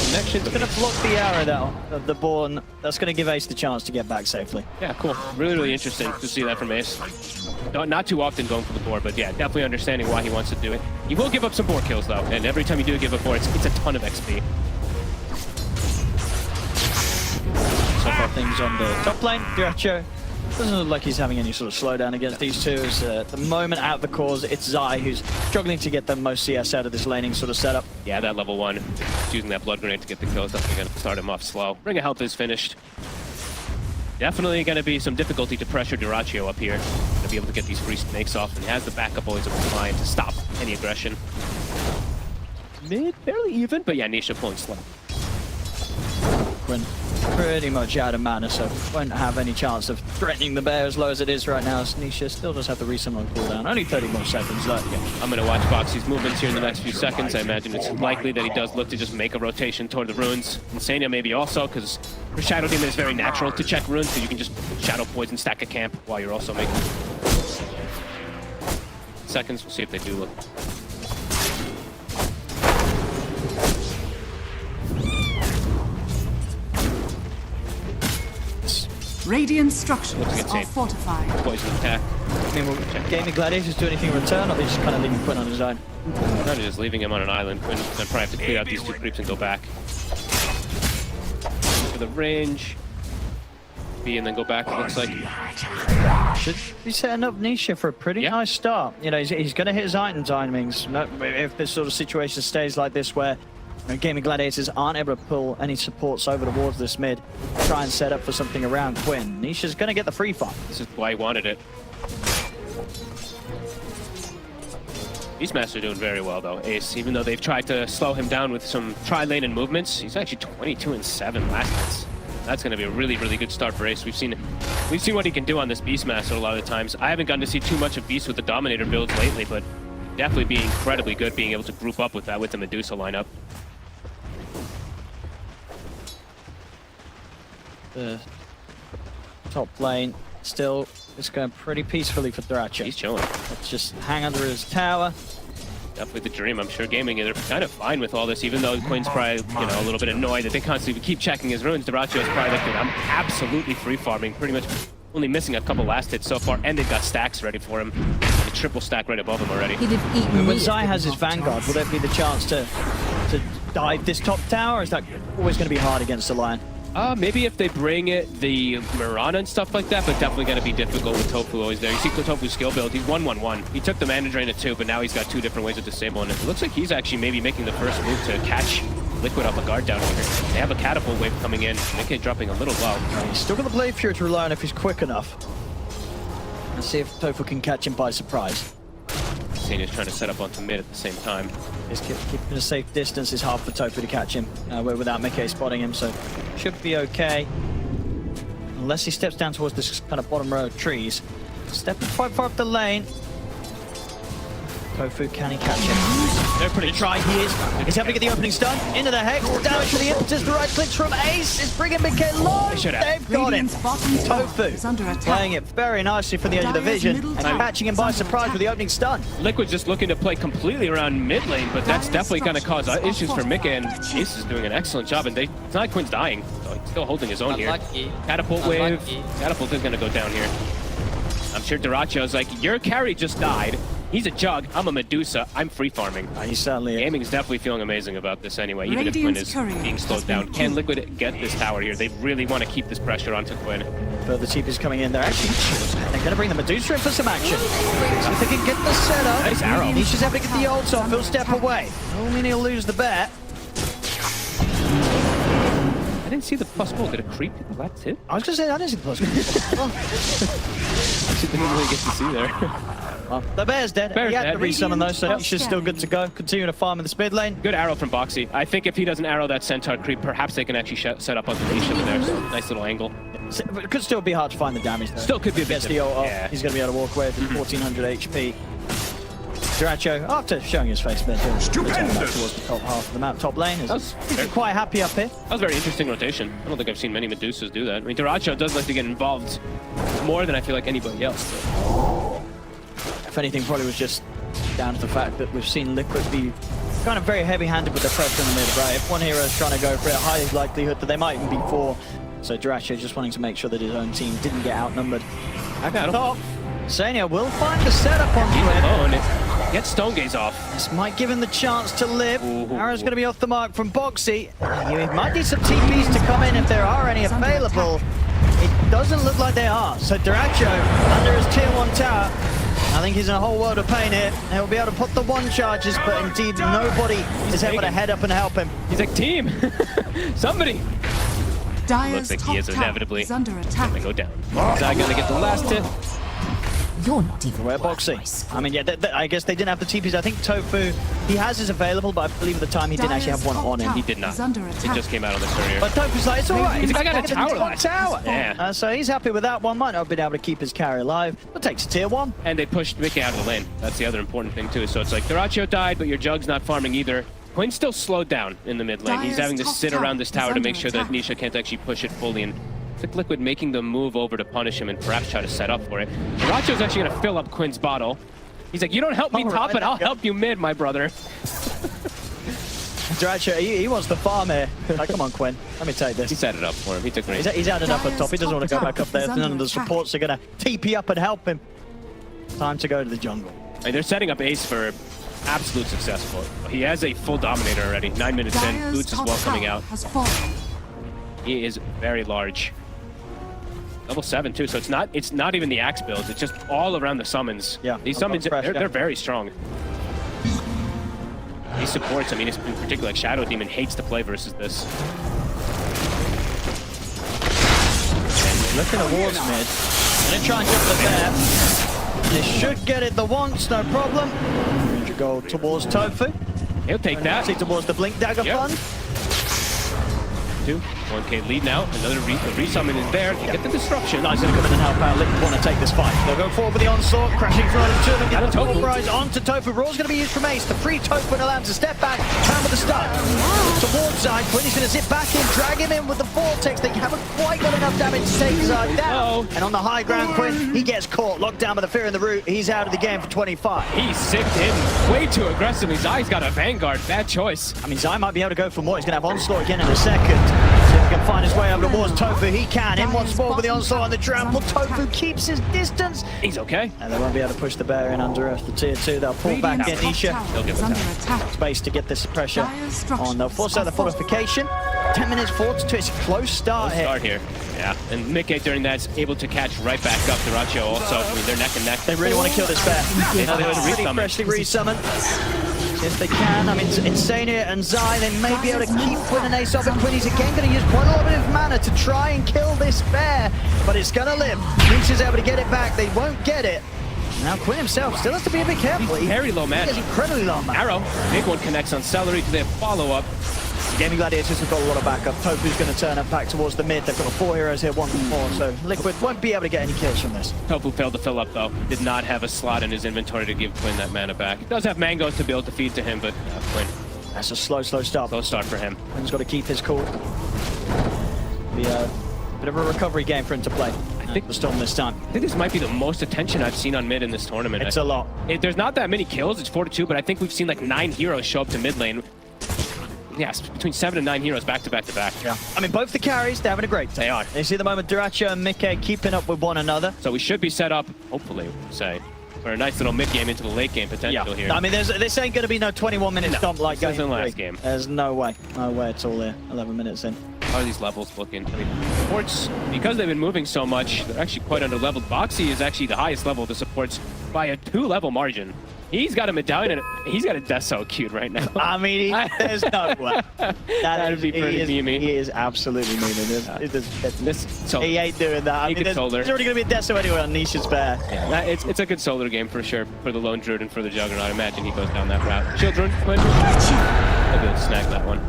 Connection. It's going to block the arrow of the Born. That's going to give Ace the chance to get back safely. Yeah, cool. Really, really interesting to see that from Ace. Not too often going for the board, but yeah, definitely understanding why he wants to do it. He will give up some board kills though, and every time you do give up board, it's a ton of XP. So far things on the top lane. Giracho doesn't look like he's having any sort of slowdown against these two. As, at the moment out of the cause, it's Zai who's struggling to get the most CS out of this laning sort of setup. Yeah, that level 1, using that blood grenade to get the kills, definitely going to start him off slow. Ring of Health is finished. Definitely going to be some difficulty to pressure Dyrachyo up here. To be able to get these free snakes off, and he has the backup always of the line to stop any aggression. Mid, barely even, but yeah, Nisha pulling slow. Quinn pretty much out of mana, so won't have any chance of threatening the bear as low as it is right now. Nisha still does have the resummon on cooldown. Only 30 more seconds left. Yeah, I'm going to watch Boxy's movements here in the next few seconds. I imagine it's likely that he does look to just make a rotation toward the runes. Insania maybe also, because for Shadow Demon it's very natural to check runes, so you can just Shadow Poison, stack a camp while you're also making seconds. We'll see if they do look. Radiant structures are fortified. Poison attack. I mean, will Gaming Gladiators do anything in return, or are they just kind of leaving Quinn on his own? Kind of just leaving him on an island. Quinn then probably have to clear out these two creeps and go back. For the range. B and then go back, it looks like. Should be setting up Nisha for a pretty nice start. You know, he's going to hit his item timings. If this sort of situation stays like this where Gaming Gladiators aren't able to pull any supports over towards this mid, try and set up for something around Quinn, Nisha's going to get the free fight. This is why he wanted it. Beastmaster doing very well though, Ace. Even though they've tried to slow him down with some tri-lane and movements, he's actually 22-7 last hits. That's going to be a really, really good start for Ace. We've seen what he can do on this Beastmaster a lot of the times. I haven't gotten to see too much of Beast with the Dominator builds lately, but definitely be incredibly good being able to group up with that with the Medusa lineup. The top lane still is going pretty peacefully for Dyrachyo. He's chilling. Let's just hang under his tower. Definitely the dream. I'm sure Gaming are kind of fine with all this, even though Quinn's probably, you know, a little bit annoyed that they constantly keep checking his runes. Dyrachyo is probably like, dude, I'm absolutely free farming, pretty much only missing a couple last hits so far, and they've got stacks ready for him. A triple stack right above him already. When Zai has his Vanguard, will there be the chance to dive this top tower, or is that always going to be hard against the Lion? Maybe if they bring it, the Mirana and stuff like that, but definitely going to be difficult with Tofu always there. You see Tofu's skill build, he's 1-1-1. He took the Mana Drain at 2, but now he's got 2 different ways of disabling it. It looks like he's actually maybe making the first move to catch Liquid off a guard down here. They have a catapult wave coming in, Nikkei dropping a little low. He's still got the Blade Fury to rely on if he's quick enough. Let's see if Tofu can catch him by surprise. Senior's trying to set up onto mid at the same time. Just keeping a safe distance is hard for Tofu to catch him without Nikkei spotting him, so should be okay. Unless he steps down towards this kind of bottom row of trees. Stepping quite far up the lane. Tofu, can he catch him? They're pretty dry. He is. He's able to get the opening stun into the Hex. Damage to the impetus. The right clicks from Ace is bringing Nikkei low. They've got him. Tofu playing it very nicely from the edge of the vision and catching him by surprise with the opening stun. Liquid's just looking to play completely around mid lane, but that's definitely going to cause issues for Mika, and Ace is doing an excellent job, and it's not like Quinn's dying, so he's still holding his own here. Catapult wave. Catapult is going to go down here. I'm sure Dyrachyo's like, your carry just died. He's a Jug, I'm a Medusa, I'm free farming. He certainly is. Gaming is definitely feeling amazing about this anyway, even if Quinn is being slowed down. Can Liquid get this tower here? They really want to keep this pressure onto Quinn. Further TP's coming in. They're going to bring the Medusa in for some action. See if they can get the setup. Nice arrow. Nisha's able to get the ult off. He'll step away. Don't mean he'll lose the bet. I didn't see the plus goal. Did it creep? That's it. I was going to say, I didn't see the plus goal. Didn't really get to see there. Well, the bear's dead. Bear's he had dead. to resummon though, so Nisha's still good to go. Continuing to farm in the mid lane. Good arrow from Boxy. I think if he doesn't arrow that Centaur creep, perhaps they can actually set up on the Nisha over there. So nice little angle. It could still be hard to find the damage though. Still could be a bit the ult off. He's going to be able to walk away with 1400 HP. Dyrachyo, after showing his face mid, he'll turn back towards the top half of the map. Top lane is quite happy up here. That was a very interesting rotation. I don't think I've seen many Medusas do that. I mean, Dyrachyo does like to get involved more than I feel like anybody else. So. If anything, probably was just down to the fact that we've seen Liquid be kind of very heavy-handed with their pressure in the mid, right? If one hero is trying to go for it, high likelihood that they might even be 4. So Dyrachyo just wanting to make sure that his own team didn't get outnumbered. I got him. Sania will find the setup on Quinn. Get Stone Gaze off. This might give him the chance to live. Arrow's going to be off the mark from Boxy. You might need some TPs to come in if there are any available. It doesn't look like they are. So Dyrachyo, under his tier 1 tower, I think he's in a whole world of pain here. He'll be able to put the 1 charges, but indeed nobody is able to head up and help him. He's like, team, somebody. Looks like he is inevitably under attack. gonna go down. Zai gonna get the last hit. You're not even Where Boxy? I mean, yeah, I guess they didn't have the TPs. I think Tofu, he has his available, but I believe at the time he didn't actually have one on him. He did not. It just came out on the courier. But Tofu's like, it's alright. He's like, I got a tower got a tower. Yeah. So he's happy with that one. Might not have been able to keep his carry alive, but takes a tier 1. And they pushed Mickey out of the lane. That's the other important thing too. So it's like Dyrachyo died, but your Jug's not farming either. Quinn's still slowed down in the mid lane. He's having to sit around this tower to make sure that Nisha can't actually push it fully. And it's like Liquid making the move over to punish him and perhaps try to set up for it. Dyrachyo's actually going to fill up Quinn's bottle. He's like, you don't help me top it, I'll help you mid, my brother. Dyrachyo, he wants the farm here. Like, come on, Quinn. Let me take this. He set it up for him. He took range. He's had enough up top. He doesn't want to go back up there. None of the supports are going to TP up and help him. Time to go to the jungle. And they're setting up Ace for absolute success for it. He has a full Dominator already. 9 minutes in. Boots as well coming out. He is very large. Level 7 too, so it's not even the axe builds, it's just all around the summons. Yeah. These summons, they're very strong. These supports, I mean, in particular, like Shadow Demon hates to play versus this. And looking towards mid. Gonna try and jump the bear. They should get it the once, no problem. Going to go towards Tofu. He'll take that. See towards the Blink Dagger fund. 1k lead now. Another resummon is there. They get the disruption. Nice, gonna come in and help out. Liquid want to take this fight. They'll go forward with the onslaught, crashing through the two of them. Get the Tofu rise onto Tofu. Raw's gonna be used from Ace to free Tofu and allow him to step back. Time with the stun. Towards Zai. Quinn is gonna zip back in, drag him in with the vortex. They haven't quite got enough damage to take Zai down. And on the high ground, Quinn, he gets caught, locked down by the fear in the root. He's out of the game for 25. He's sicked in way too aggressively. Zai's got a Vanguard. Bad choice. I mean, Zai might be able to go for more. He's gonna have onslaught again in a second. See if he can find his way over towards Tofu. He can. In once more with the onslaught on the trample. Tofu keeps his distance. He's okay. And they won't be able to push the bear in under the tier 2. They'll pull back in Nisha. They'll give it space to get this pressure on. They'll force out the fortification. 10 minutes forward to its close start here. Yeah, and Mickey during that is able to catch right back up. Dyrachyo also, I mean, they're neck and neck. They really want to kill this bear. They know they're pretty freshly resummon. If they can, I mean, Insania and Zai, they may be able to keep Quinn and Ace off. And Quinn is again going to use quite a lot of mana to try and kill this bear. But it's going to live. Nisha's able to get it back. They won't get it. Now Quinn himself still has to be a bit careful. He's very low mana. He's incredibly low mana. Arrow, big one connects on Celery to their follow-up. Gaming Gladiators have got a lot of backup. Tofu's going to turn up back towards the mid. They've got 4 heroes here, 1 more, so Liquid won't be able to get any kills from this. Tofu failed to fill up though. Did not have a slot in his inventory to give Quinn that mana back. He does have mangoes to be able to feed to him, but Quinn. That's a slow start. Slow start for him. Quinn's got to keep his cool. Be a bit of a recovery game for him to play. I think the Storm this time. I think this might be the most attention I've seen on mid in this tournament. It's a lot. There's not that many kills, it's 4-2, but I think we've seen like 9 heroes show up to mid lane. Yes, between 7 and 9 heroes back to back to back. Yeah. I mean, both the carries, they're having a great day. They are. They see the moment Dyrachyo and Mickey keeping up with one another. So we should be set up, hopefully, say, for a nice little mid game into the late game potential here. I mean, this ain't going to be no 21-minute stomp like game 3. Last game. There's no way. No way it's all there. 11 minutes in. How are these levels looking? I mean, supports, because they've been moving so much, they're actually quite under-leveled. Boxy is actually the highest level of the supports by a 2-level margin. He's got a medallion and he's got a death so cute right now. I mean, there's no way. That'd be pretty memey. He is absolutely memeing. He ain't doing that. I mean, there's already going to be a death so anyway on Nisha's bear. Yeah, it's a good solar game for sure for the Lone Druid and for the Juggernaut. I imagine he goes down that route. Children, Quinn. I'll be able to snag that one.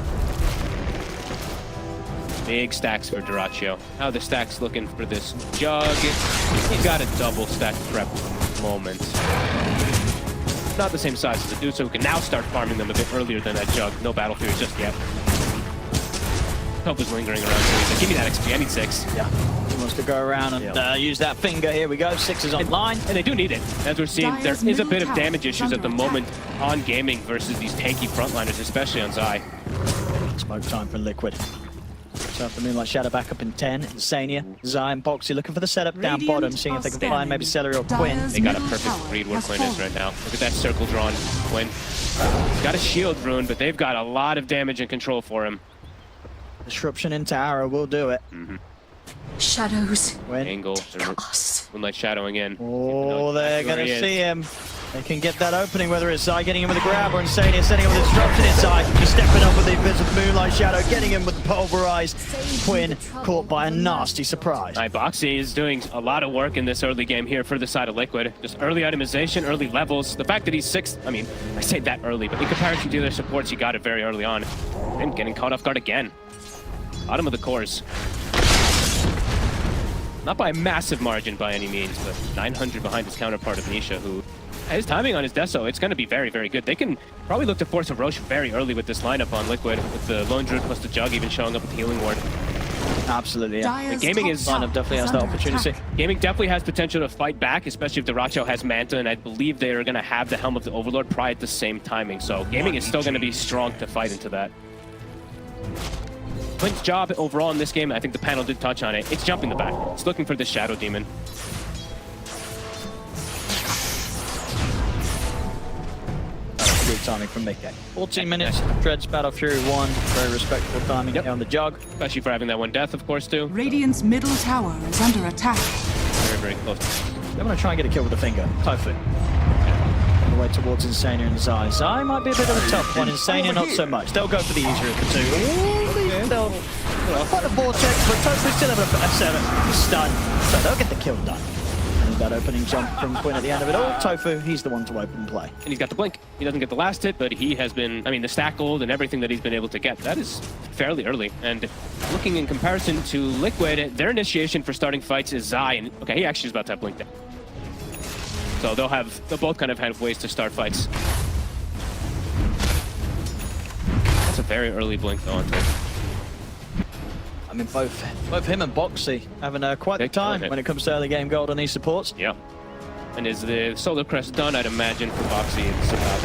Big stacks for Dyrachyo. How the stacks looking for this Jug? He's got a double stack prep moment. Not the same size as the dude, so we can now start farming them a bit earlier than that Jug. No battle fear just yet. Hope is lingering around, so he's like, give me that XP, I need 6. Yeah, he wants to go around and use that finger. Here we go, 6 is online. And they do need it. As we're seeing, there is a bit of damage issues at the moment on gaming versus these tanky frontliners, especially on Zai. Smoke time for Liquid. So the Moonlight Shadow back up in 10. Insania, Zai and Boxy looking for the setup down bottom, seeing if they can find maybe Celery or Quinn. They got a perfect read where Quinn is right now. Look at that circle drawn, Quinn. He's got a shield rune, but they've got a lot of damage and control for him. Disruption into Arrow will do it. Shadows. Angle. Moonlight shadowing in. Oh, they're where going he to is. see him. They can get that opening, whether it's Zai getting him with a grab or Insania setting him with a disruption inside. Just stepping up with the invisible Moonlight Shadow, getting him with the pulverize. Quinn caught by a nasty surprise. Boxy is doing a lot of work in this early game here for the side of Liquid. Just early itemization, early levels. The fact that he's 6th, I mean, I say that early, but in comparison to the other supports, he got it very early on. And getting caught off guard again. Bottom of the cores. Not by a massive margin by any means, but 900 behind his counterpart of Nisha, who his timing on his Deso, it's going to be very, very good. They can probably look to force a Roche very early with this lineup on Liquid, with the Lone Druid plus the Jug even showing up with Healing Ward. Absolutely, yeah. The gaming is lineup definitely has that opportunity. Gaming definitely has potential to fight back, especially if Duracho has Manta, and I believe they are going to have the Helm of the Overlord probably at the same timing. So gaming is still going to be strong to fight into that. Quinn's job overall in this game, I think the panel did touch on it, it's jumping the back. It's looking for this Shadow Demon. Good timing from Mickey. 14 minutes, Dread's Battle Fury 1. Very respectable timing here on the Jug. Especially for having that one death, of course, too. Radiant's middle tower is under attack. Very, very close. They're going to try and get a kill with the finger. Tofu. On the way towards Insania and Zai. Zai might be a bit of a tough one. Insania, not so much. They'll go for the easier of the two. They'll fight the Vortex, but Tofu still have a 7 stun. So they'll get the kill done. And that opening jump from Quinn at the end of it all. Tofu, he's the one to open play. And he's got the blink. He doesn't get the last hit, but he has been, I mean, the stack gold and everything that he's been able to get, that is fairly early. And looking in comparison to Liquid, their initiation for starting fights is Zai. And okay, he actually is about to have blink down. So they'll both kind of have ways to start fights. That's a very early blink though onto it. I mean, both him and Boxy having quite the time when it comes to early game gold on these supports. Yeah. And is the Solar Crest done, I'd imagine, for Boxy? It's about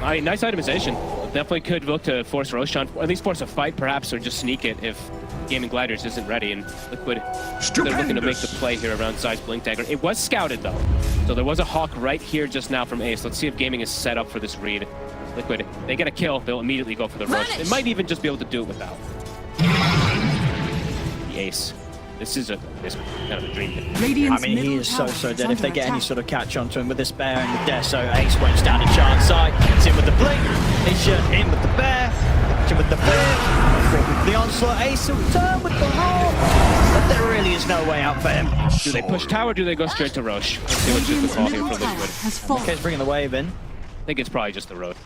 I mean, nice itemization. Definitely could look to force Roshan, or at least force a fight perhaps, or just sneak it if Gaming Gliders isn't ready. And Liquid, they're looking to make the play here around Zai's Blink Dagger. It was scouted though. So there was a Hawk right here just now from Ace. Let's see if Gaming is set up for this read. Liquid, they get a kill, they'll immediately go for the rush. They might even just be able to do it without. The Ace. This is kind of a dream. I mean, he is so dead. If they get any sort of catch onto him with this bear and the Deso, Ace won't stand a chance. Side, it's in with the blink. Nisha in with the bear. In with the bear. The onslaught. Ace will turn with the roar. But there really is no way out for him. Do they push tower or do they go straight to Roche? Let's see what's just the call here for Liquid. MK's bringing the wave in. I think it's probably just the Roche.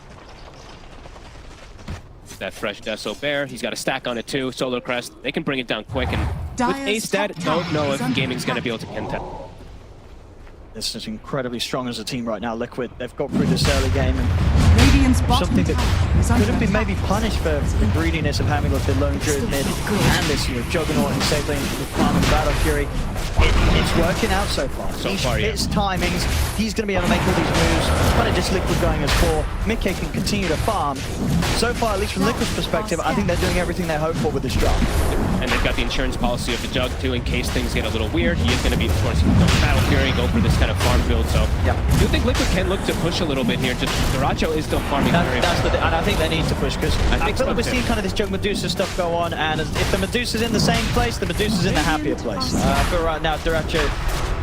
That fresh Deso Bear. He's got a stack on it too. Solar Crest. They can bring it down quick. And with Ace dead, don't know if Gaming's going to be able to pin that. This is incredibly strong as a team right now, Liquid. They've got through this early game and something that could have been maybe punished for the greediness of having looked at Lone Druid mid and this Juggernaut and Save Lane with Farm and Battle Fury. It's working out so far. His timings, he's going to be able to make all these moves. It's kind of just Liquid going as 4. Mickey can continue to farm. So far, at least from Liquid's perspective, I think they're doing everything they hope for with this draft. And they've got the insurance policy of the Jug too, in case things get a little weird. He is going to be, of course, Battle Fury, go for this kind of farm build. So I do think Liquid can look to push a little bit here. Just Duracho is still farming. And I think they need to push because I feel like we're seeing kind of this Jug Medusa stuff go on, and if the Medusa's in the same place, the Medusa's in the happier place. But right now, Duracho,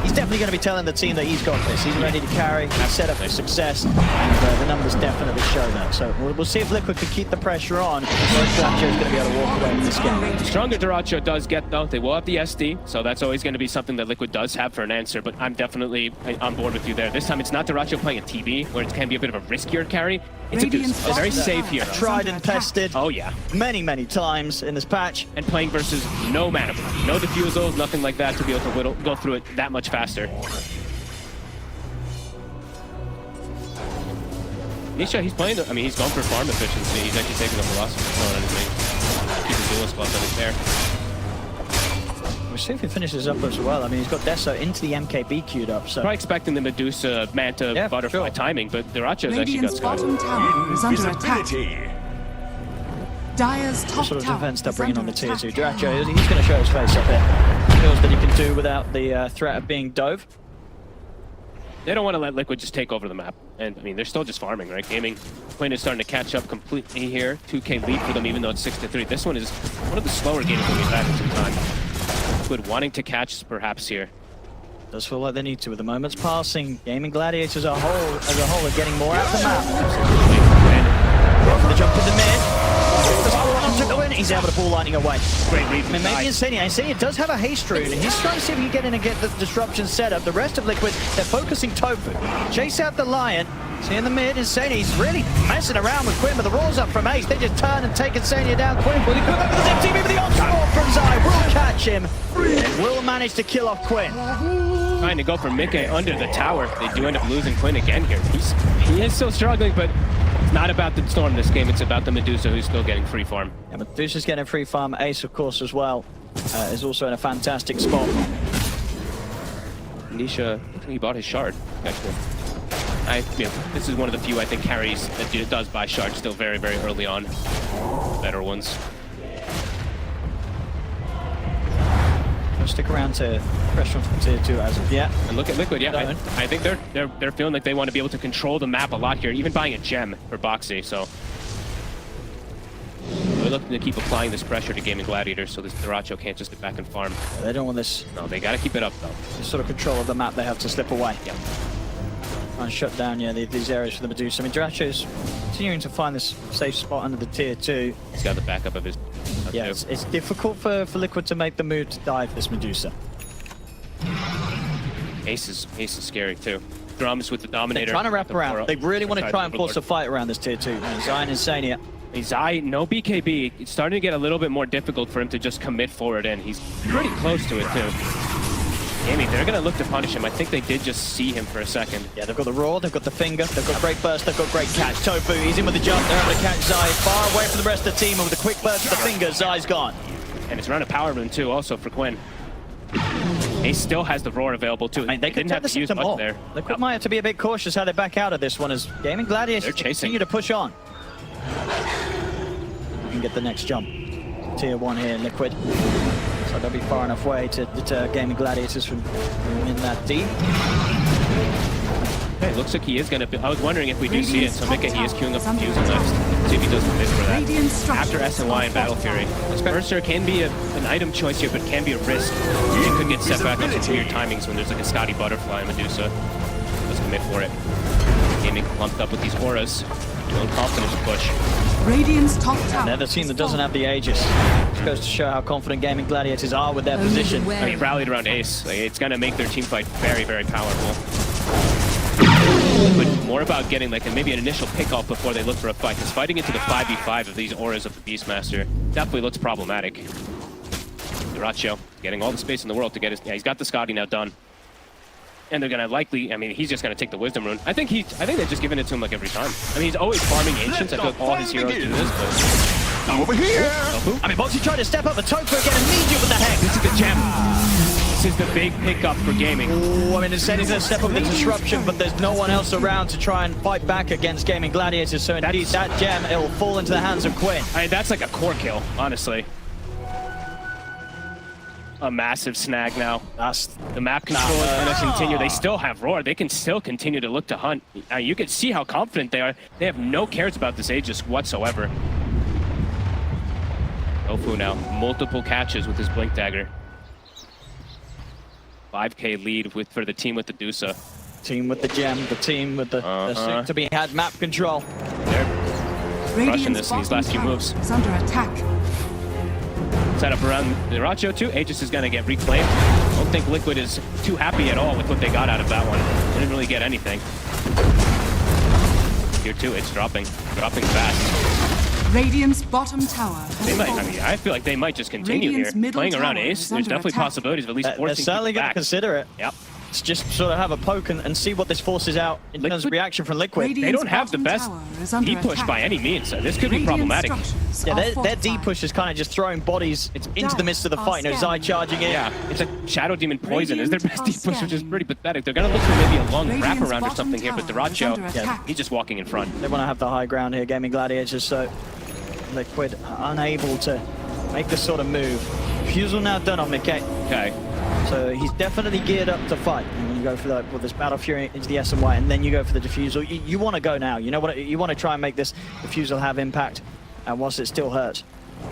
he's definitely going to be telling the team that he's got this. He's ready to carry, he's set up for success, and the numbers definitely show that. So we'll see if Liquid can keep the pressure on, or if Duracho is going to be able to walk away with this game. The stronger Duracho does get though, they will have the SD, so that's always going to be something that Liquid does have for an answer, but I'm definitely on board with you there. This time it's not Duracho playing a TB, where it can be a bit of a riskier carry. It's very safe here. Tried and tested. Oh yeah. Many times in this patch. And playing versus no mana block, no diffusals, nothing like that to be able to go through it that much faster. Nisha, he's playing, I mean, he's gone for farm efficiency. He's actually taking the philosophy on anything. Keep the duelist spot that is there. We'll see if he finishes up as well. I mean, he's got Deso into the MKB queued up, so... Probably expecting the Medusa, Manta, Butterfly timing, but Duracho's actually got Scott. Bottom tower is under attack. Dire's top sort of tower defense they're is bringing on under the tier 2. attack. Duracho, he's going to show his face up here. Feels that he can do without the threat of being dove. They don't want to let Liquid just take over the map. And I mean, they're still just farming, right? Gaming, Quinn is starting to catch up completely here. 2K lead for them, even though it's 6-3. This one is one of the slower games that we've had in some time. Liquid wanting to catch perhaps here. Does feel like they need to with the moments passing. Gaming Gladiators as a whole are getting more out of the map. The jump in the mid. He's able to ball lightning away. Great read. I mean, maybe Insania does have a haste rune, and he's trying to see if he can get in and get the disruption set up. The rest of Liquid, they're focusing Tofu. Chase out the Lion. See in the mid, Insania, he's really messing around with Quinn, but the rolls up from Ace. They just turn and take Insania down. Quinn, will he come back with the zip team? Maybe the onslaught from Zai will catch him and will manage to kill off Quinn. Trying to go for Mickey under the tower. They do end up losing Quinn again here. He is still struggling, but it's not about the Storm this game. It's about the Medusa, who's still getting free farm. Yeah, Medusa's getting free farm. Ace, of course, as well, is also in a fantastic spot. Nisha, he bought his shard, actually. This is one of the few, I think, carries that does buy shards still very, very early on. Better ones. Stick around to pressure from tier 2 as of yet. And look at Liquid, yeah. I think they're feeling like they want to be able to control the map a lot here, even buying a gem for Boxy, so. We're looking to keep applying this pressure to Gaming Gladiators so this Duracho can't just get back and farm. Yeah, they don't want this. No, they gotta keep it up though. This sort of control of the map they have to slip away. Yeah. And shut down, these areas for the Medusa. I mean, Duracho's continuing to find this safe spot under the tier 2. He's got the backup of his. Yeah, it's difficult for Liquid to make the move to dive this Medusa. Ace is scary too. Drums with the Dominator. They're trying to wrap around. They really want to try and force a fight around this tier 2. Zai and Insania. Zai, no BKB. It's starting to get a little bit more difficult for him to just commit forward in. He's pretty close to it too. Gaming, they're going to look to punish him. I think they did just see him for a second. Yeah, they've got the Roar, they've got the Finger, they've got great burst, they've got great catch. Tofu, he's in with the jump, they're able to catch Zai. Far away from the rest of the team, and with a quick burst of the Finger, Zai's gone. And it's around a power rune too, also for Quinn. He still has the Roar available too. I mean, they didn't have to use much there. Liquid might have to be a bit cautious how they back out of this one, as Gaming Gladiators continue to push on. You can get the next jump. Tier 1 here, Liquid. So they'll be far enough away to deter Gaming Gladiators from in that deep. Okay, looks like he is going to... I was wondering if we do see it, so Mika, he is queuing up the fuse on next. See if he does commit for that. After SNY and Battle Fury. Mercer can be an item choice here, but can be a risk. You could get set back into weird timings when there's like a Scotty Butterfly and Medusa. Let's commit for it. Gaming lumped up with these auras. No confidence push. Radiant's top tower. Another team that doesn't have the Aegis. Just goes to show how confident Gaming Gladiators are with their position. I mean, rallied around Ace. Like, it's going to make their team fight very, very powerful. But more about getting like maybe an initial pick-off before they look for a fight. Because fighting into the 5v5 of these auras of the Beastmaster definitely looks problematic. Duracho getting all the space in the world to get his... Yeah, he's got the Scotty now done. And they're gonna likely, I mean, he's just gonna take the Wisdom Rune. I think they're just giving it to him like every time. I mean, he's always farming Ancients. I feel like all his heroes do this, but... Over here! I mean, Boxy tried to step up, but Tofu again immediate with the hex. This is the gem. This is the big pickup for Gaming. Ooh, I mean, Insania's gonna step up with the disruption, but there's no one else around to try and fight back against Gaming Gladiators, so indeed, that gem, it will fall into the hands of Quinn. I mean, that's like a core kill, honestly. A massive snag now. The map control is going to continue. They still have Roar. They can still continue to look to hunt. You can see how confident they are. They have no cares about this Aegis whatsoever. Tofu now, multiple catches with his Blink Dagger. 5K lead for the team with the Dusa. Team with the gem, the team with the soon-to-be had map control. They're crushing this in these last few moves. Is under attack. Set up around Duracho too. Aegis is going to get reclaimed. I don't think Liquid is too happy at all with what they got out of that one. They didn't really get anything. Here too, it's dropping fast. Radiant's bottom tower. They might. I mean, I feel like they might just continue here. Playing around Ace, there's definitely possibilities of at least forcing they're certainly going to back. Consider it. Yep. Let's just sort of have a poke and see what this forces out in terms of reaction from Liquid. They don't have the best D push by any means, so this could be problematic. Yeah, their D push is kind of just throwing bodies into the midst of the fight. No Zai charging in. Yeah, it's a Shadow Demon Poison is their best D push, which is pretty pathetic. They're going to look for maybe a long wraparound or something here, but Duracho, he's just walking in front. They want to have the high ground here, Gaming Gladiators, so Liquid unable to make this sort of move. Fusel now done on Mickey. Okay. So he's definitely geared up to fight. you go for this Battle Fury into the SMY, and then you go for the Diffusal. You want to go now. You know what? You want to try and make this Diffusal have impact, whilst it still hurts.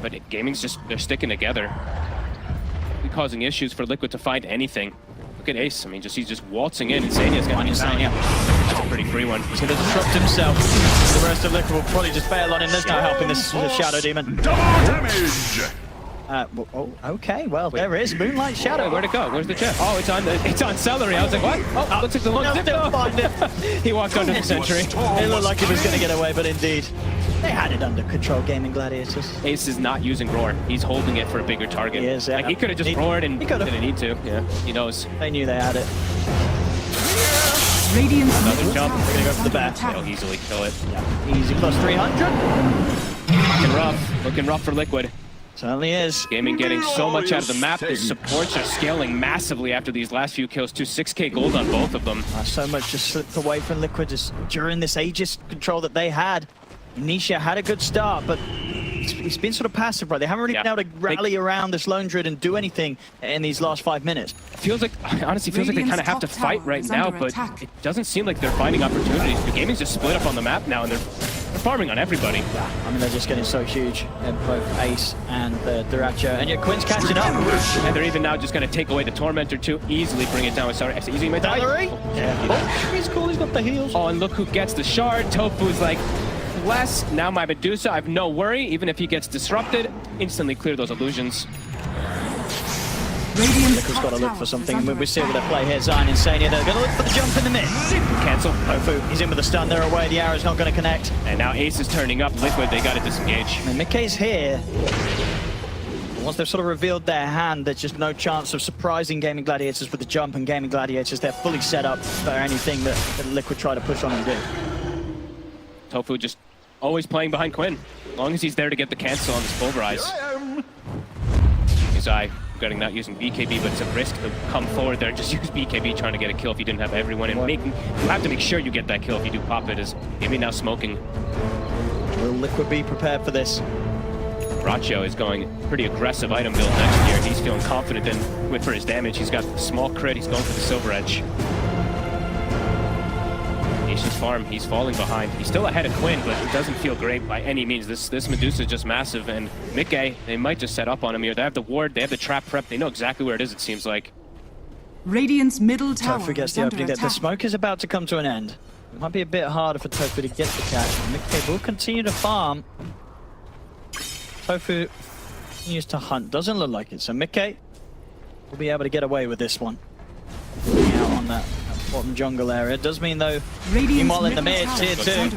But Gaming's they're sticking together. Causing issues for Liquid to find anything. Look at Ace. I mean, he's just waltzing in. Insania's going to be Insania. That's a pretty free one. He's going to disrupt himself. The rest of Liquid will probably just bail on him. There's no helping this Shadow Demon. Double damage! Okay, well, there is Moonlight Shadow. Where'd it go? Where's the chest? Oh, it's on Celery. I was like, what? Oh, looks like the long still find it. He walked under the sentry. It looked like he was going to get away, but indeed, they had it under control, Gaming Gladiators. Ace is not using Roar. He's holding it for a bigger target. He is, yeah. Like, he could have just roared and didn't need to. Yeah, he knows. They knew they had it. Radiant's Another jump. We're going to go for the bat. They'll easily kill it. Yeah. Easy plus 300. Looking rough. Looking rough for Liquid. Certainly is. Gaming getting so much out of the map. The supports are scaling massively after these last few kills too. 6k gold on both of them. So much just slipped away from Liquid just during this Aegis control that they had. Nisha had a good start, but it's been sort of passive, right? They haven't really been able to rally around this Lone Druid and do anything in these last 5 minutes. Feels like, honestly, feels like they kind of have to fight right now, but it doesn't seem like they're finding opportunities. The Gaming's just split up on the map now, and they're farming on everybody. Yeah, I mean, they're just getting so huge, both Ace and the Duracho, and yet Quinn's catching up. And they're even now just going to take away the Tormentor too, easily bring it down with Sorry. Easy, my die. Yeah. He's cool, he's got the heals. Oh, and look who gets the shard. Tofu's like, bless, now my Medusa, I have no worry, even if he gets disrupted, instantly clear those illusions. Liquid's got to look for something. We see with their play here. Zion Insania, they're going to look for the jump in the mid. Cancel. Tofu, he's in with the stun, they're away, the arrow's not going to connect. And now Ace is turning up. Liquid, they got to disengage. And Mickey's here. Once they've sort of revealed their hand, there's just no chance of surprising Gaming Gladiators with the jump, and Gaming Gladiators, they're fully set up for anything that Liquid try to push on and do. Tofu just always playing behind Quinn. As long as he's there to get the cancel on this Pulverize. His eye. Regarding not using BKB, but it's a risk to come forward there. Just use BKB trying to get a kill if you didn't have everyone. And you have to make sure you get that kill if you do pop it. As maybe now smoking. Will Liquid be prepared for this? Braccio is going pretty aggressive item build next year. He's feeling confident in for his damage. He's got the small crit. He's going for the Silver Edge. Nation's farm, he's falling behind. He's still ahead of Quinn, but it doesn't feel great by any means. This Medusa is just massive, and Mickey, they might just set up on him here. They have the ward, they have the trap prep, they know exactly where it is, it seems like. Radiant's middle tower Tofu gets is the under opening. The attack. smoke is about to come to an end. It might be a bit harder for Tofu to get the catch. Mickey will continue to farm. Tofu continues to hunt. Doesn't look like it, so Mickey will be able to get away with this one. Out on that bottom jungle area. Does mean though, meanwhile in the mid, tier 2,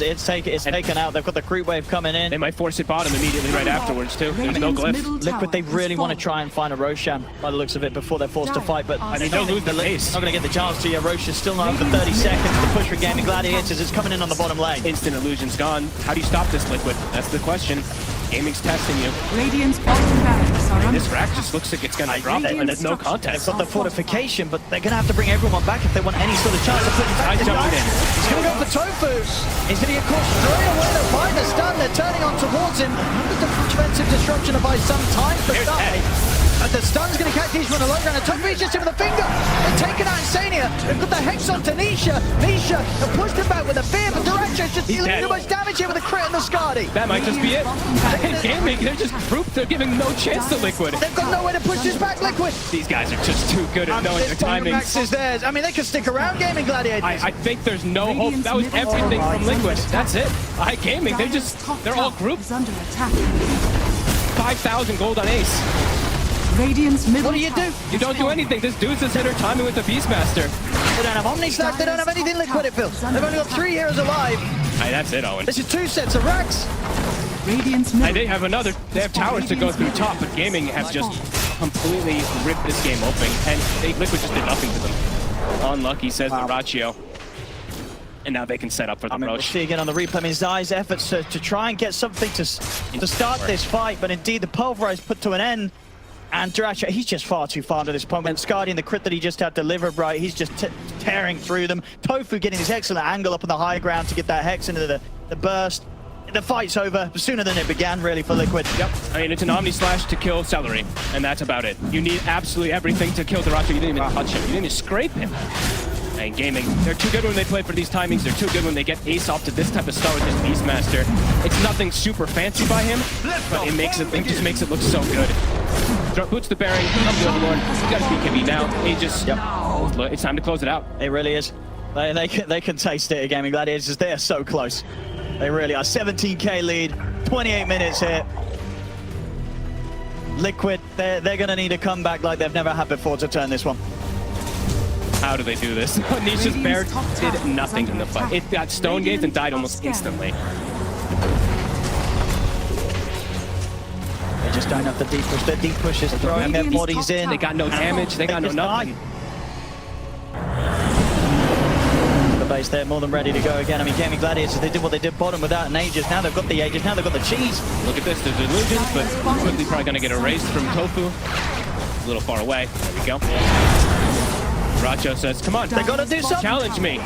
it's taken out. They've got the creep wave coming in. They might force it bottom immediately right afterwards too. There's no glyph. Liquid, they really want to try and find a Roshan by the looks of it before they're forced to fight, but they don't lose the pace. Not going to get the chance to. Roche is still not for 30 seconds. The push for Gaming Gladiators is coming in on the bottom lane. Instant illusion's gone. How do you stop this, Liquid? That's the question. Gaming's testing you. Radiant's bottom barracks are under This rack just looks like it's going to drop it, and there's no contest. They've got the fortification, but they're going to have to bring everyone back if they want any sort of chance of putting back the guy. He's going to go for Tofu. He's going to get caught straight away. They'll find the stun. They're turning on towards him. The defensive disruption by some time for Stunning. The stun's going to catch Nisha on the low ground, and Tofu's just hit with a finger. They're taking out Insania. They've got the Hex onto Nisha. Nisha have pushed him back with a fear, but Duracho's just dealing too much damage here with a crit and the Skadi. That might just be it. Gaming, they're just proof they're giving no chance to Liquid. They've got no way to push this back, Liquid. These guys are just too good at knowing their timing. Max is theirs. I mean, they could stick around, Gaming Gladiators. I think there's no hope. That was everything from Liquid. That's it. Gaming, they're all grouped. under attack. 5,000 gold on Ace. Radiant's middle What do you do? You don't do anything. This dude's just hit her timing with the Beastmaster. They don't have Omni Slash, they don't have anything Liquid, it feels. They've only got 3 heroes alive. Hey, that's it, Owen. This is 2 sets of racks. Radiant's And middle. they have towers to go through top, but Gaming have just completely ripped this game open, and Liquid just did nothing to them. Unlucky, says the Braccio. And now they can set up for the We'll rush. see again on the replay. I mean, Zai's efforts to try and get something to start this fight, but indeed the Pulverize put to an end. And Duracho, he's just far too far to this point. And Skadi and the crit that he just had delivered, right, he's just tearing through them. Tofu getting this excellent angle up on the high ground to get that Hex into the burst. the fight's over sooner than it began, really, for Liquid. Yep. I mean, it's an Omni Slash to kill Celery, and that's about it. You need absolutely everything to kill Daracho. You didn't even touch him. You didn't even scrape him. And Gaming, they're too good when they play for these timings. They're too good when they get ace off to this type of start with this Beastmaster. It's nothing super fancy by him, but it just makes it look so good. Boots the Baron, up the Overlord. You gotta beat Kimmy now. Aegis. Yep. It's time to close it out. It really is. They can taste it at Gaming Gladiators. They are so close. They really are. 17k lead, 28 minutes here. Liquid, they're going to need a comeback like they've never had before to turn this one. How do they do this? Nisha's Bear did nothing in the fight. It got stone gazed and died almost instantly. They just don't have the deep push. Their deep push is throwing their bodies in. They got no damage. They got no nothing. The base there, more than ready to go again. I mean, Gaming Gladiators, they did what they did bottom without an Aegis. Now they've got the Aegis. Now they've got the cheese. Look at this. There's illusions, but quickly probably going to get erased from Tofu. It's a little far away. There we go. Racho says, come on. They got to do something. Challenge me.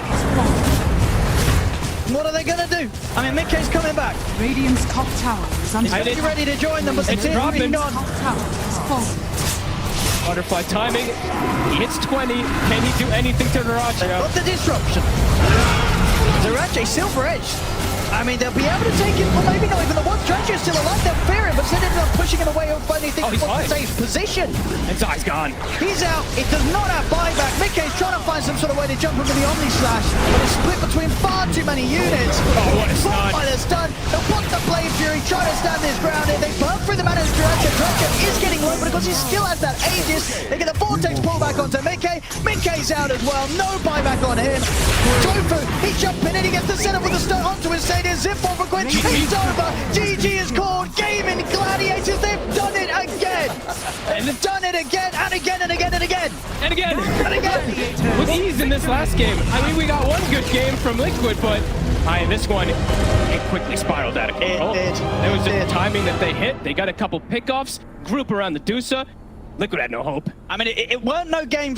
What are they going to do? I mean, Mickey's coming back. Radiant's top tower is under He's ready to join them, but it's dropping. top tower is falling. Butterfly timing. He hits 20. Can he do anything to Daracho? Got the disruption. Daracho, Silver Edge. I mean, they'll be able to take it, well, maybe not even the one. Daracho is still alive. They'll fear him, but instead ended up pushing him away or finding things he's for fine. the safe position. And Zai's gone. He's out. It does not have buyback. Mickey's trying to find some sort of way to jump into the Omni Slash, but it's split between far too many units. Oh, what a stun. By the stun. They'll want the Blade Fury, trying to stand his ground here. They burn through the mana of Daracho. Daracho is getting low, but because he still has that Aegis, they get the Vortex pullback onto Mickey. Mickey's out as well. No buyback on him. Tofu, he's jumping in. He gets the setup with the stun onto his Sadius. Zip on for Quinn. It's over. GG is called. Gaming Gladiators. They've done it again. They've done it again and again and again and again. And again. And again. With ease in this last game. I mean, we got one good game from Liquid, but this one, it quickly spiraled out of control. It was just the timing that they hit. They got a couple pickoffs, group around the Dusa. Liquid had no hope. I mean, it weren't no game